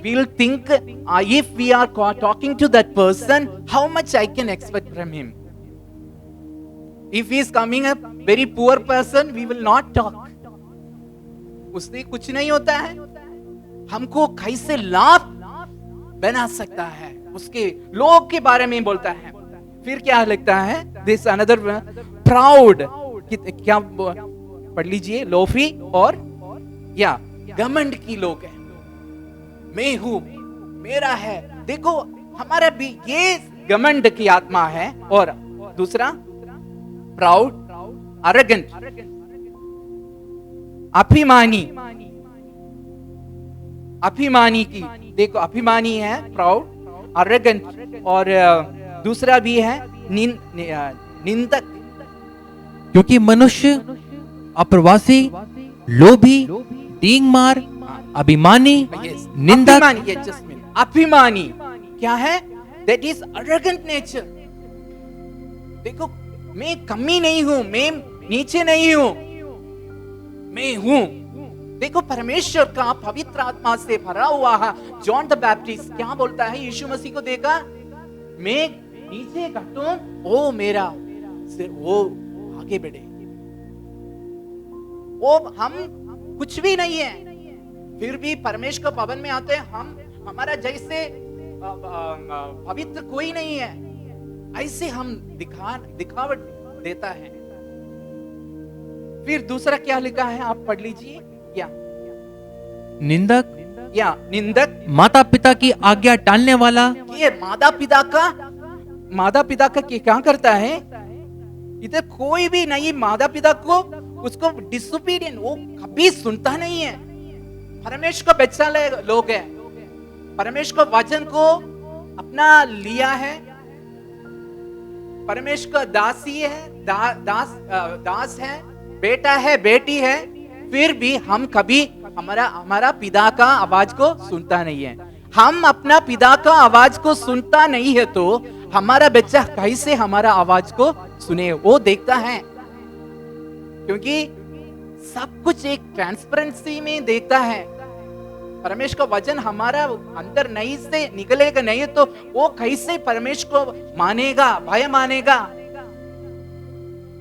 we will think if we are talking to that person, how much I can expect from him. If he is coming a very poor person, we will not talk. उससे कुछ नहीं होता है, हमको कैसे लाभ बना सकता है उसके लोग के बारे में बोलता है। फिर क्या लिखता है, this another proud, क्या पढ़ लीजिए, लोफी और या घमंड की लोग हैं। मैं हूं, मेरा है। देखो हमारा भी ये घमंड की आत्मा है। और दूसरा प्राउड, अरेगेंट, अभिमानी। अभिमानी की देखो, अभिमानी है, प्राउड, अरेगेंट, और दूसरा भी है निंदक। क्योंकि मनुष्य अप्रवासी, लोभी, डींग मार, अभिमानी, निंदक, अभिमानी क्या है? That is arrogant nature. देखो मैं कमी नहीं हूं, मैं नीचे नहीं हूं, मैं हूं। देखो परमेश्वर का पवित्र आत्मा से भरा हुआ है। जॉन द बैप्टिस्ट क्या बोलता है? यीशु मसीह को देखा, मैं नीचे घटूं, ओ मेरा सिर, वो आगे बढ़े। वो हम कुछ भी नहीं है, फिर भी परमेश्वर के भवन में आते हैं। हम हमारा जैसे पवित्र कोई नहीं है, ऐसे हम दिखावट देता है। फिर दूसरा क्या लिखा है, आप पढ़ लीजिए। क्या? निंदक, या निंदक, माता पिता की आज्ञा टालने वाला। ये माता पिता का क्या करता है? इधर कोई भी नहीं माता पिता को, उसको डिसोबीडियंट, वो कभी सुनता नहीं है। परमेश्वर का बच्चा लोग है, परमेश्वर का वचन को अपना लिया है, परमेश्वर का दासी है, दास है, बेटा है, बेटी है, फिर भी हम कभी हमारा पिता का आवाज को सुनता नहीं है। हम अपना पिता का आवाज को सुनता नहीं है तो हमारा बच्चा कैसे हमारा आवाज को सुने? वो देखता है, क्योंकि सब कुछ एक ट्रांसपेरेंसी में देखता है। परमेश्वर का वचन हमारा अंदर नहीं से निकलेगा नहीं तो वो कैसे परमेश्वर को मानेगा, भय मानेगा?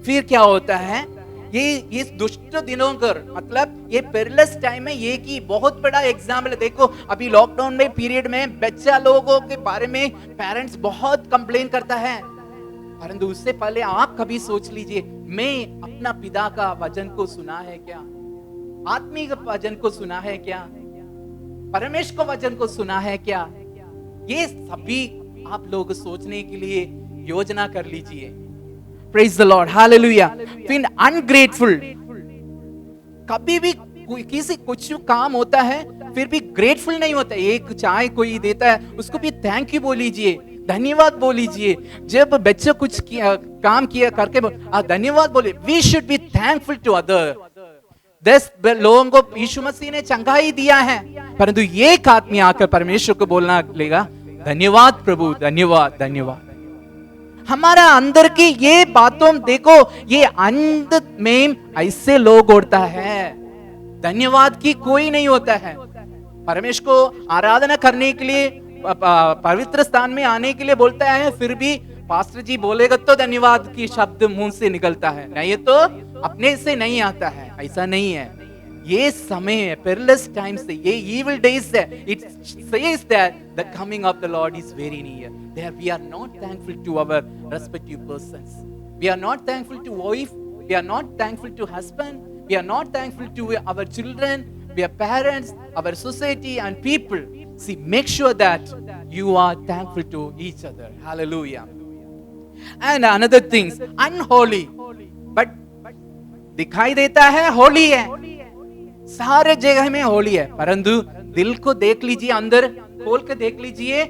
फिर क्या होता है? ये इस दुष्ट दिनों कर, मतलब ये पेरिलस टाइम में ये की बहुत बड़ा एग्जाम्पल। देखो अभी लॉकडाउन में पीरियड में बच्चा लोगों के बारे में पेरेंट्स बहुत कंप्लेन करता है, परंतु उससे पहले आप कभी सोच लीजिए, मैं अपना पिता का वचन को सुना है क्या? आत्मिक वचन को सुना है क्या? परमेश्वर का वचन को सुना है क्या? ये सभी आप लोग सोचने के लिए योजना कर लीजिए। Praise the Lord, Hallelujah. फिर अनग्रेटफुल, कभी भी किसी कुछ काम होता है फिर भी ग्रेटफुल नहीं होता। एक चाय कोई देता है उसको भी थैंक यू बोलीजिए, धन्यवाद बोलीजिए। जब बच्चे कुछ काम किया करके धन्यवाद बोले। We should be thankful to other. 10 लोगों को यीशु मसीह ने चंगाई दिया है, परंतु एक आदमी आकर परमेश्वर को बोलना लेगा, धन्यवाद प्रभु, धन्यवाद धन्यवाद। हमारा अंदर की ये बातों देखो, ये अंदर में ऐसे लोग उड़ता है, धन्यवाद की कोई नहीं होता है। परमेश्वर को आराधना करने के लिए पवित्र स्थान में आने के लिए बोलता है, फिर भी पास्टर जी बोलेगा तो धन्यवाद की शब्द मुंह से निकलता है, नहीं तो अपने से नहीं आता है। ऐसा नहीं है। ये समय है, perilous times है, ये evil days है। It says that the coming of the Lord is very near. There we are not thankful to our respective persons. We are not thankful to wife. We are not thankful to husband. We are not thankful to our children. We are parents, our society and people. See, make sure that you are thankful to each other. Hallelujah. And another things, unholy, but दिखाई देता है होली है, सारे जगह में होली है, परंतु दिल को देख लीजिए, अंदर खोल के देख लीजिए,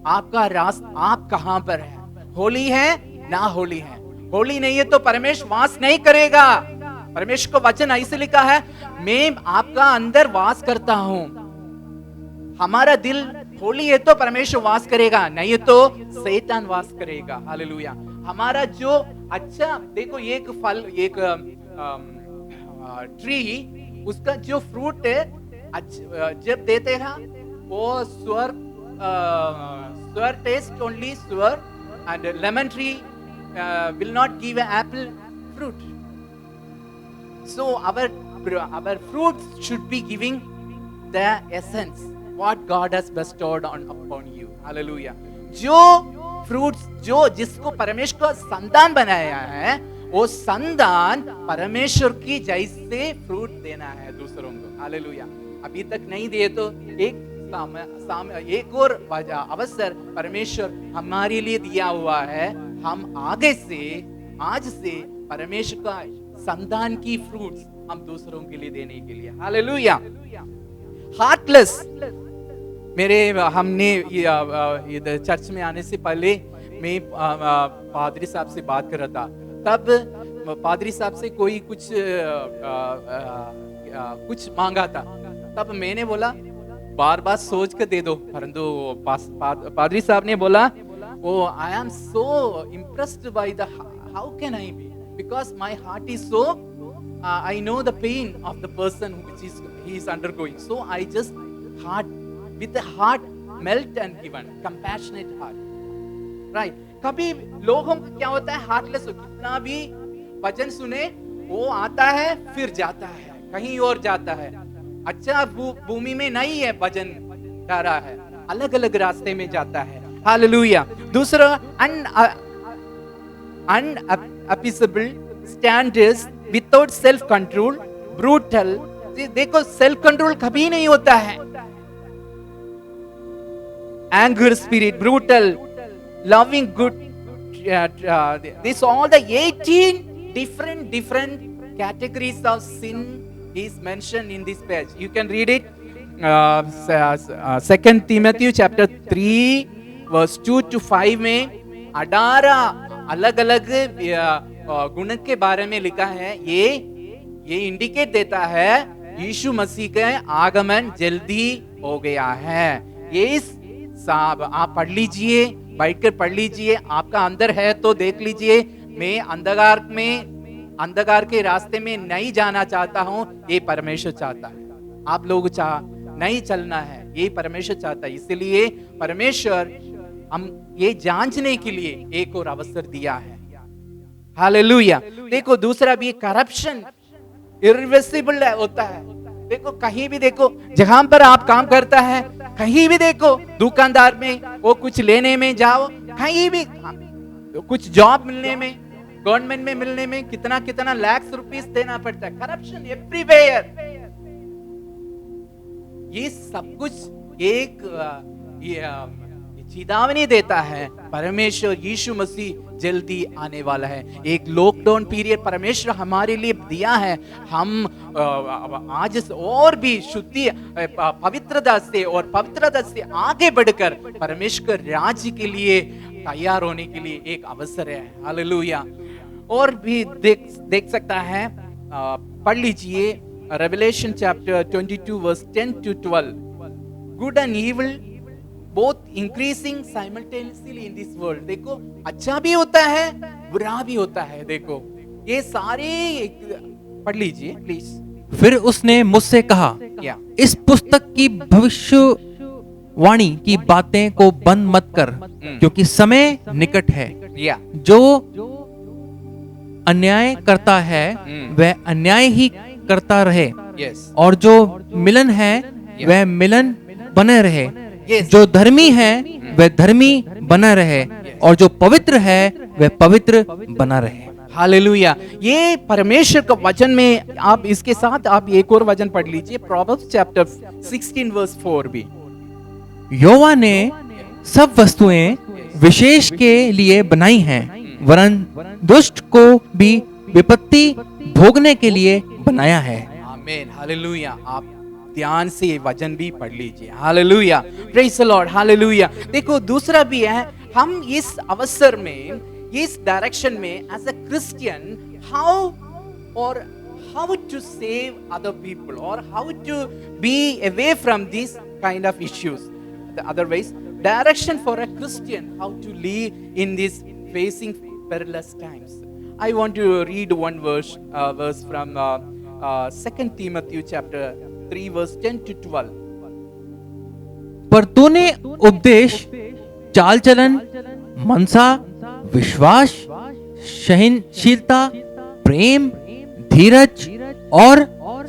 आपका रास्ता आप कहां पर है? होली है ना होली है? होली नहीं है तो परमेश्वर वास नहीं करेगा। परमेश्वर का वचन ऐसे लिखा है, मैं आपका अंदर वास करता हूं। हमारा दिल होली है तो परमेश्वर वास करेगा, नहीं है तो शैतान वास करेगा। हालेलुया। हमारा जो अच्छा देखो, एक फल, एक ट्री, उसका जो फ्रूट है जब देते हैं वो स्वर टेस्ट ओनली स्वर, and lemon tree will not give an apple fruit. So our fruits should be giving the essence what God has bestowed upon you. Hallelujah. जो fruits जो जिसको परमेश्वर संतान बनाया है, वो संतान परमेश्वर की जैसे फ्रूट देना है दूसरों को। हालेलुया। अभी तक नहीं दिए तो एक और अवसर परमेश्वर हमारे लिए दिया हुआ है। हम आगे से आज से परमेश्वर का संतान की फ्रूट्स हम दूसरों के लिए देने के लिए, हालेलुया। हार्टलेस, हमने इधर चर्च में आने से पहले मैं पादरी साहब से बात कर रहा था। तब पादरी साहब से कोई कुछ मांगा था। तब मैंने बोला बार बार सोच कर दे दो, परंतु पादरी साहब ने बोला I am so impressed by the how can I be, because my heart is so I know the pain of the person which he is undergoing, so I just with a heart melt and given, compassionate heart, right? कभी लोगों का क्या होता है, heartless हो, कितना भी वचन सुने वो आता है फिर जाता है, कहीं और जाता है। अच्छा भूमि में नहीं है वचन जा रहा है, अलग अलग रास्ते में जाता है, हालेलुया। दूसरा unappeasable, standards, without self control, brutal। देखो सेल्फ कंट्रोल कभी नहीं होता है। Anger spirit, brutal, loving good, this all the 18 different categories of sin is mentioned in this page. You can read it, 2 Timothy chapter 3 verse 2 to 5 में 18 अलग अलग गुण के बारे में लिखा है। ये इंडिकेट देता है यीशु मसीह का आगमन जल्दी हो गया है। ये साहब आप पढ़ लीजिए, बैठकर पढ़ लीजिए, आपका अंदर है तो देख लीजिए। मैं अंधकार के रास्ते में नहीं जाना चाहता हूँ, ये परमेश्वर चाहता है। आप लोग नहीं चलना है, ये परमेश्वर चाहता है। इसलिए परमेश्वर हम ये जांचने के लिए एक और अवसर दिया है, हालेलुया। देखो दूसरा भी करप्शन इरिवर्सिबल होता है। देखो कहीं भी देखो, जहां पर आप काम करता है, कहीं भी देखो, दुकानदार में वो कुछ लेने में जाओ, कहीं भी कुछ जॉब मिलने में, गवर्नमेंट में मिलने में कितना लाख रुपीस देना पड़ता है। Corruption everywhere. ये सब कुछ एक चेतावनी देता है, परमेश्वर यीशु मसीह जल्दी आने वाला है। एक लॉकडाउन पीरियड परमेश्वर हमारे लिए दिया है। हम आज और भी शुद्धि पवित्रता से आगे बढ़कर परमेश्वर राज्य के लिए तैयार होने के लिए एक अवसर है, हालेलुया। और भी देख सकता है, पढ़ लीजिए Revelation chapter 22 verse 10 to 12। Good and evil both increasing simultaneously in this world। देखो अच्छा भी होता है, बुरा भी होता है। देखो ये सारे पढ़ लीजिए प्लीज। फिर उसने मुझसे कहा, इस पुस्तक की भविष्यवाणी की बातें को बंद मत कर, क्योंकि समय निकट है। जो अन्याय करता है वह अन्याय ही करता रहे, और जो मिलन है वह मिलन बने रहे। जो धर्मी है वह धर्मी बना रहे, और जो पवित्र है वह पवित्र बना रहे, हालेलुया। ये परमेश्वर का वचन में आप इसके साथ आप एक और वचन पढ़ लीजिए, प्रोवर्ब्स चैप्टर 16 वर्स 4 भी। यहोवा ने सब वस्तुएं विशेष के लिए बनाई हैं, वरन दुष्ट को भी विपत्ति भोगने के लिए बनाया है। आमीन, हालेलुया। आप ध्यान से वचन भी पढ़ लीजिए, hallelujah, praise the lord, hallelujah. देखो दूसरा भी है, हम इस अवसर में, इस डायरेक्शन में as a Christian how to save other people और how to be away from this kind of issues. Otherwise direction for a Christian, how to live in this facing perilous times। I want to read one verse from 2 Timothy chapter 3 verse 10 to 12। पर तूने उपदेश, चाल चलन, मनसा, विश्वास, सहनशीलता, प्रेम, धीरज और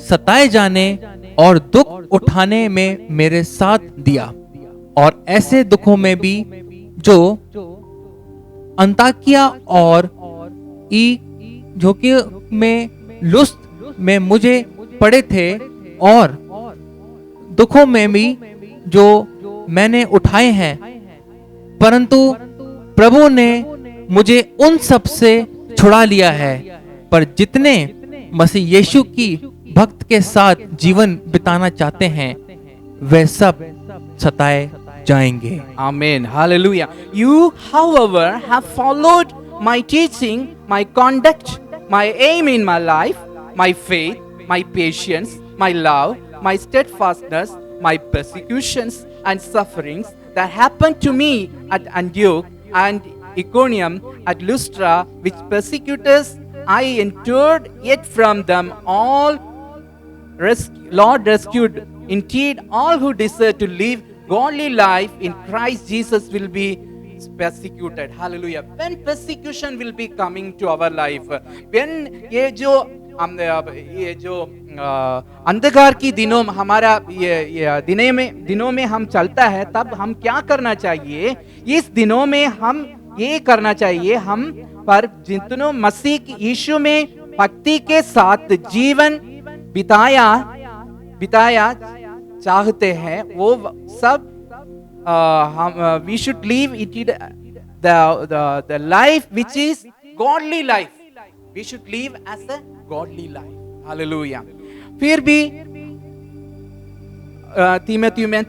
सताए जाने और दुख उठाने में मेरे साथ दिया। और ऐसे दुखों में भी जो अंताकिया और इज़ोकिया में लुस्त्र में मुझे पड़े थे, और दुखों में भी जो मैंने उठाए हैं, परंतु प्रभु ने मुझे उन सब से छुड़ा लिया है। पर जितने मसीह यीशु की भक्त के साथ जीवन बिताना चाहते हैं, वे सब सताए जाएंगे। Amen. Hallelujah. You, however, have followed my teaching, my conduct, my aim in my life, my faith, my patience, my love, my steadfastness, my persecutions and sufferings that happened to me at Antioch and Iconium, at Lystra, which persecutors I endured, yet from them all Lord rescued. Indeed, all who desire to live godly life in Christ Jesus will be persecuted. Hallelujah. When persecution will be coming to our life, when ये जो अंधकार की दिनों में हमारा ये दिनों में हम चलता है, तब हम क्या करना चाहिए? इस दिनों में हम ये करना चाहिए, हम पर जितनों मसीह यीशु में भक्ति के साथ जीवन बिताया चाहते हैं, वो सब हम we should live it the life which is godly life. We should live as a godly life. Hallelujah. फिर भी तीमुथियुस में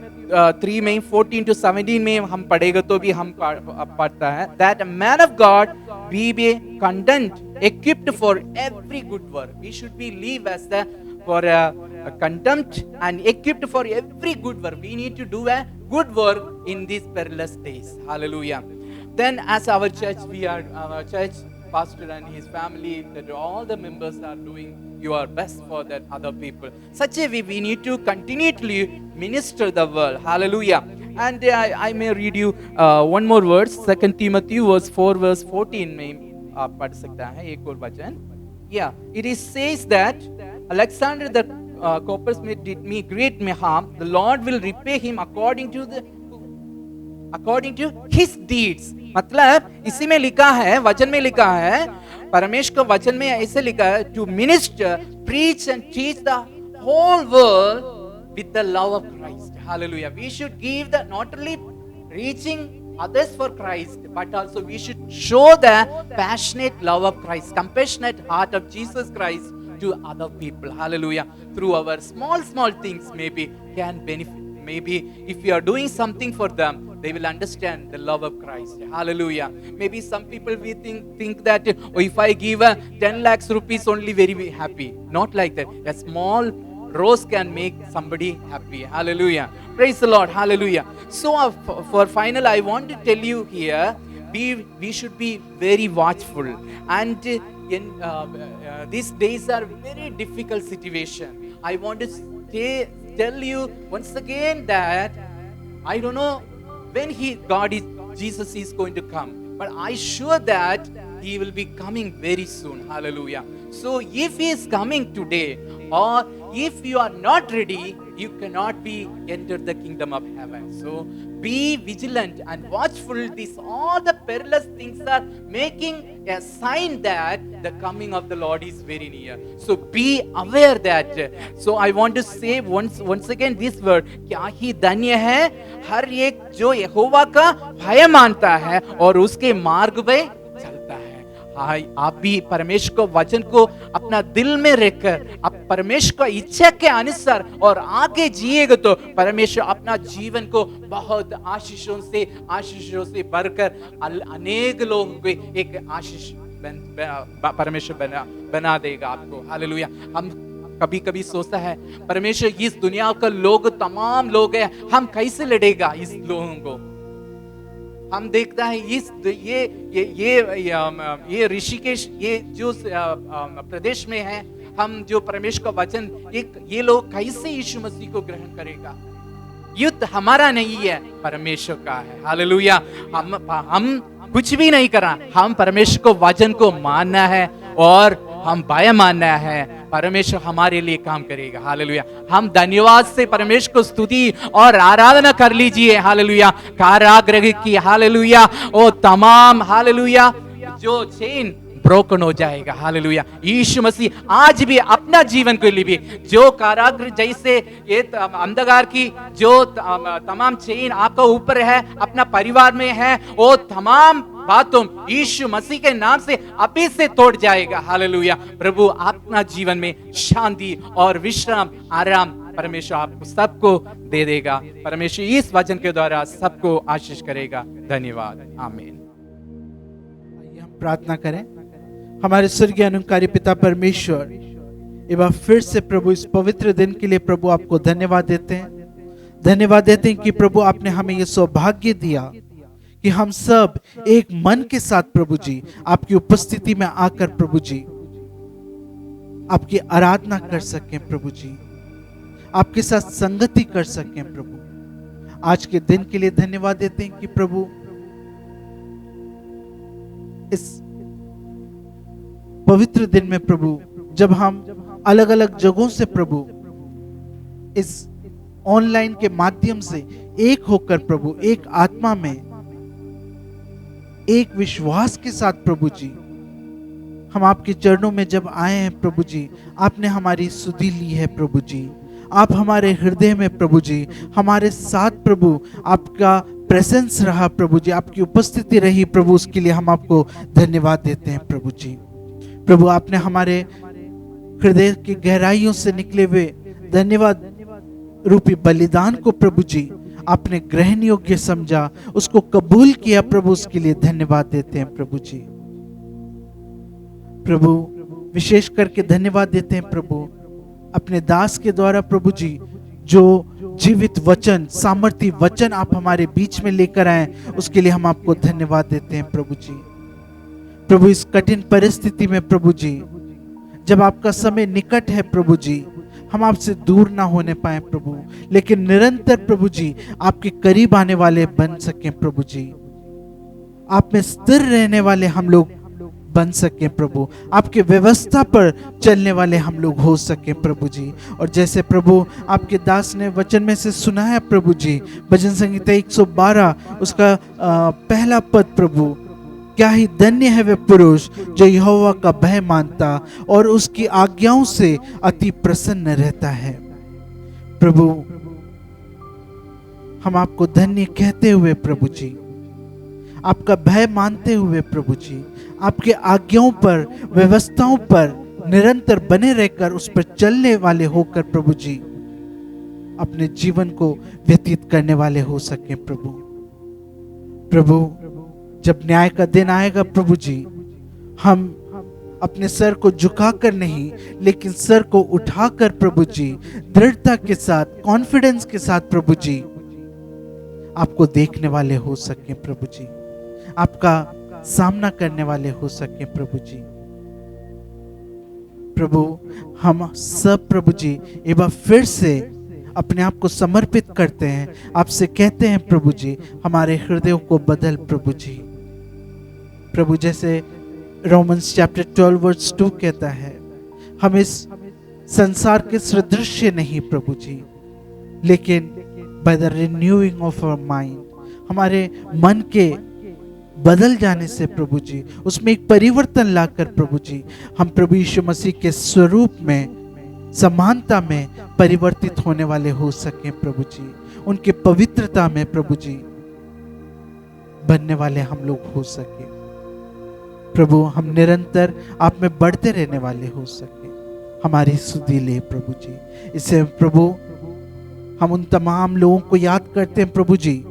3 में 14 to 17 में हम पढ़ेगा तो भी हम पढ़ता है that a man of God be content, equipped for every good work. We should be live as the for contempt and equipped for every good work. We need to do a good work in these perilous days. Hallelujah. Then as our church, our church pastor and his family, that all the members are doing your best for that other people. Such a way we need to continually minister the world. Hallelujah. And I may read you one more verse, 2 Timothy verse 4 verse 14 में आप पढ़ सकता है एक और वचन. Yeah, it is says that Alexander the coppersmith did me great harm. The Lord will repay him according to his deeds. मतलब इसी में लिखा है, वचन में लिखा है, परमेश्वर के वचन में ऐसे लिखा है, to minister, preach and teach the whole world with the love of Christ. Hallelujah. We should give the not only reaching others for Christ, but also we should show the passionate love of Christ, compassionate heart of Jesus Christ to other people. Hallelujah. Through our small things maybe can benefit. Maybe if you are doing something for them, they will understand the love of Christ. Hallelujah. Maybe some people we think that if I give 10 lakhs rupees only very happy. Not like that. A small rose can make somebody happy. Hallelujah. Praise the Lord. Hallelujah. So for final, I want to tell you here, we should be very watchful. And in these days are very difficult situation. I want to tell you once again that I don't know when Jesus is going to come, but I sure that he will be coming very soon. Hallelujah. So if he is coming today, or if you are not ready, you cannot be enter the kingdom of heaven. So be vigilant and watchful. All the perilous things are making a sign that the coming of the Lord is very near. So be aware that. So I want to say once again this word, क्या ही धन्य है हर एक जो यहोवा का भय मानता है और उसके मार्ग पे चलता है. आप भी परमेश्वर को वचन को अपना दिल में रखकर आप परमेश्वर का इच्छा के अनुसार और आगे जिएगा तो परमेश्वर अपना जीवन को बहुत आशीषों से भरकर अनेक लोगों को एक आशीष परमेश्वर बना देगा आपको. हालेलुया. हम कभी सोचता है परमेश्वर इस दुनिया का लोग तमाम लोग हैं, हम कैसे लड़ेगा इस लोगों को. हम देखता है ये ऋषिकेश ये जो प्रदेश में है, हम जो परमेश्वर का वचन ये लोग कैसे यीशु मसीह को ग्रहण करेगा. युद्ध हमारा नहीं है, परमेश्वर का है. हालेलुया. हम कुछ भी नहीं करा, हम परमेश्वर को वचन को मानना है और हम भय मानना है. परमेश्वर हमारे लिए काम करेगा. हालेलुया. हम धन्यवाद से परमेश्वर को स्तुति और आराधना कर लीजिए. हालेलुया. कारागृह की हालेलुया ओ तमाम हालेलुया जो चेन ब्रोकन हो जाएगा। हालेलुया। यीशु मसीह आज भी अपना जीवन के लिए भी जो कारागृह जैसे ये अंधकार की जो तमाम चेन आपका ऊपर है, अपना परिवार में है, वो तमाम बातों यीशु मसीह के नाम से अभी से तोड़ जाएगा। हालेलुया। प्रभु अपना जीवन में शांति और विश्राम, आराम परमेश्वर आपको सबको दे देगा। परमेश्वर इस वचन के द्वारा सबको आशीष करेगा। धन्यवाद। आमीन। आइए हम प्रार्थना करें। हमारे स्वर्गीय अनुकारी पिता परमेश्वर, एक बार फिर से प्रभु इस पवित्र दिन के लिए प्रभु आपको धन्यवाद देते हैं। धन्यवाद देते हैं कि प्रभु आपने हमें ये सौभाग्य दिया कि हम सब एक मन के साथ प्रभु जी आपकी उपस्थिति में आकर प्रभु जी आपकी आराधना कर सकें, प्रभु जी आपके साथ संगति कर सकें। प्रभु आज के दिन के लिए धन्यवाद देते हैं कि प्रभु इस पवित्र दिन में प्रभु जब हम अलग अलग जगहों से प्रभु इस ऑनलाइन के माध्यम से एक होकर प्रभु एक आत्मा में एक विश्वास के साथ प्रभु जी हम आपके चरणों में जब आए हैं प्रभु जी, आपने हमारी सुधि ली है प्रभु जी। आप हमारे हृदय में प्रभु जी हमारे साथ प्रभु आपका प्रेजेंस रहा प्रभु जी, आपकी उपस्थिति रही प्रभु, उसके लिए हम आपको धन्यवाद देते हैं प्रभु जी। प्रभु आपने हमारे हृदय की गहराइयों से निकले हुए धन्यवाद रूपी बलिदान को प्रभु जी आपने ग्रहण योग्य समझा, उसको कबूल किया प्रभु, उसके लिए धन्यवाद देते हैं प्रभु जी। प्रभु विशेष करके धन्यवाद देते हैं प्रभु अपने दास के द्वारा प्रभु जी जो जीवित वचन, सामर्थी वचन आप हमारे बीच में लेकर आए, उसके लिए हम आपको धन्यवाद देते हैं प्रभु जी। प्रभु इस कठिन परिस्थिति में प्रभु जी जब आपका समय निकट है प्रभु जी, हम आपसे दूर ना होने पाए प्रभु, लेकिन निरंतर प्रभु जी आपके करीब आने वाले बन सकें प्रभु जी, आप में स्थिर रहने वाले हम लोग बन सके प्रभु, आपके व्यवस्था पर चलने वाले हम लोग हो सके प्रभु जी। और जैसे प्रभु आपके दास ने वचन में से सुना है प्रभु जी, भजन संहिता 112 उसका पहला पद प्रभु, क्या ही धन्य है वे पुरुष जो यहोवा का भय मानता और उसकी आज्ञाओं से अति प्रसन्न रहता है। प्रभु हम आपको धन्य कहते हुए प्रभु जी, आपका भय मानते हुए प्रभु जी, आपके आज्ञाओं पर, व्यवस्थाओं पर निरंतर बने रहकर उस पर चलने वाले होकर प्रभु जी अपने जीवन को व्यतीत करने वाले हो सके प्रभु। प्रभु जब न्याय का दिन आएगा प्रभु जी, हम अपने सर को झुकाकर नहीं लेकिन सर को उठाकर प्रभु जी दृढ़ता के साथ, कॉन्फिडेंस के साथ प्रभु जी आपको देखने वाले हो सके प्रभु जी, आपका सामना करने वाले हो सके प्रभु जी। प्रभु हम सब प्रभु जी एक बार फिर से अपने आप को समर्पित करते हैं, आपसे कहते हैं प्रभु जी हमारे हृदयों को बदल प्रभु जी। प्रभु जैसे रोमन्स चैप्टर 12 वर्स 2 कहता है, हम इस संसार के सदृश्य नहीं प्रभु जी, लेकिन by the renewing of our mind, हमारे मन के बदल जाने से प्रभु जी, उसमें एक परिवर्तन लाकर प्रभु जी हम प्रभु यीशु मसीह के स्वरूप में, समानता में परिवर्तित होने वाले हो सके प्रभु जी, उनके पवित्रता में प्रभु जी बनने वाले हम लोग हो सके प्रभु। हम निरंतर आप में बढ़ते रहने वाले हो सके, हमारी सुधि ले प्रभु जी। इससे प्रभु हम उन तमाम लोगों को याद करते हैं प्रभु जी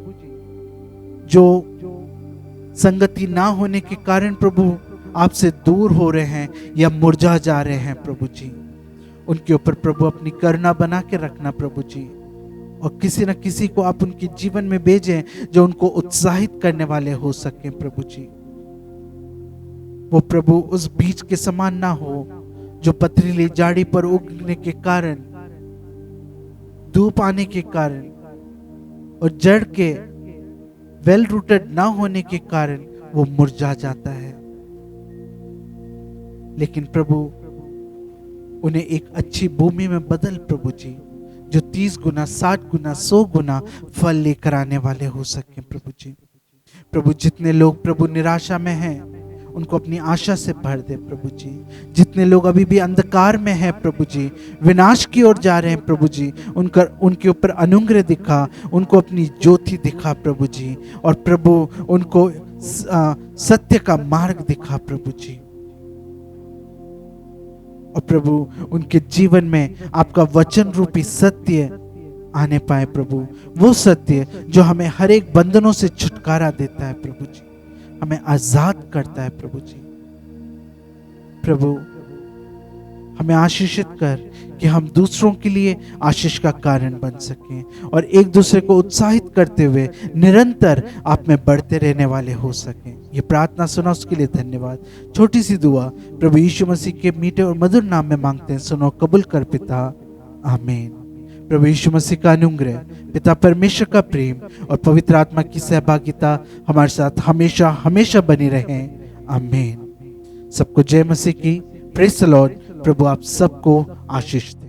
जो संगति ना होने के कारण प्रभु आपसे दूर हो रहे हैं या मुरझा जा रहे हैं प्रभु जी, उनके ऊपर प्रभु अपनी करुणा बना के रखना प्रभु जी, और किसी न किसी को आप उनके जीवन में भेजें जो उनको उत्साहित करने वाले हो सके प्रभु जी। वो प्रभु उस बीज के समान ना हो जो पथरीली झाड़ी पर उगने के कारण, धूप आने के कारण और जड़ के वेल रूटेड ना होने के कारण वो मुरझा जाता है, लेकिन प्रभु उन्हें एक अच्छी भूमि में बदल प्रभु जी, जो 30 गुना, 60 गुना, 100 गुना फल लेकर आने वाले हो सके प्रभु जी। प्रभु जितने लोग प्रभु निराशा में हैं उनको अपनी आशा से भर दे प्रभु जी। जितने लोग अभी भी अंधकार में हैं प्रभु जी, विनाश की ओर जा रहे हैं प्रभु जी, उनके ऊपर अनुग्रह दिखा, उनको अपनी ज्योति दिखा प्रभु जी, और प्रभु उनको सत्य का मार्ग दिखा प्रभु जी। और प्रभु उनके जीवन में आपका वचन रूपी सत्य आने पाए प्रभु, वो सत्य जो हमें हर एक बंधनों से छुटकारा देता है प्रभु जी, हमें आजाद करता है प्रभु जी। प्रभु हमें आशीषित कर कि हम दूसरों के लिए आशीष का कारण बन सकें और एक दूसरे को उत्साहित करते हुए निरंतर आप में बढ़ते रहने वाले हो सकें। ये प्रार्थना सुना, उसके लिए धन्यवाद। छोटी सी दुआ प्रभु यीशु मसीह के मीठे और मधुर नाम में मांगते हैं, सुनो कबूल कर पिता, आमीन। प्रभु यीशु मसीह का अनुग्रह, पिता परमेश्वर का प्रेम और पवित्र आत्मा की सहभागिता हमारे साथ हमेशा हमेशा बनी रहे, आमीन। सबको जय मसीह की, प्रेज़ द लॉर्ड। प्रभु आप सबको आशीष दे।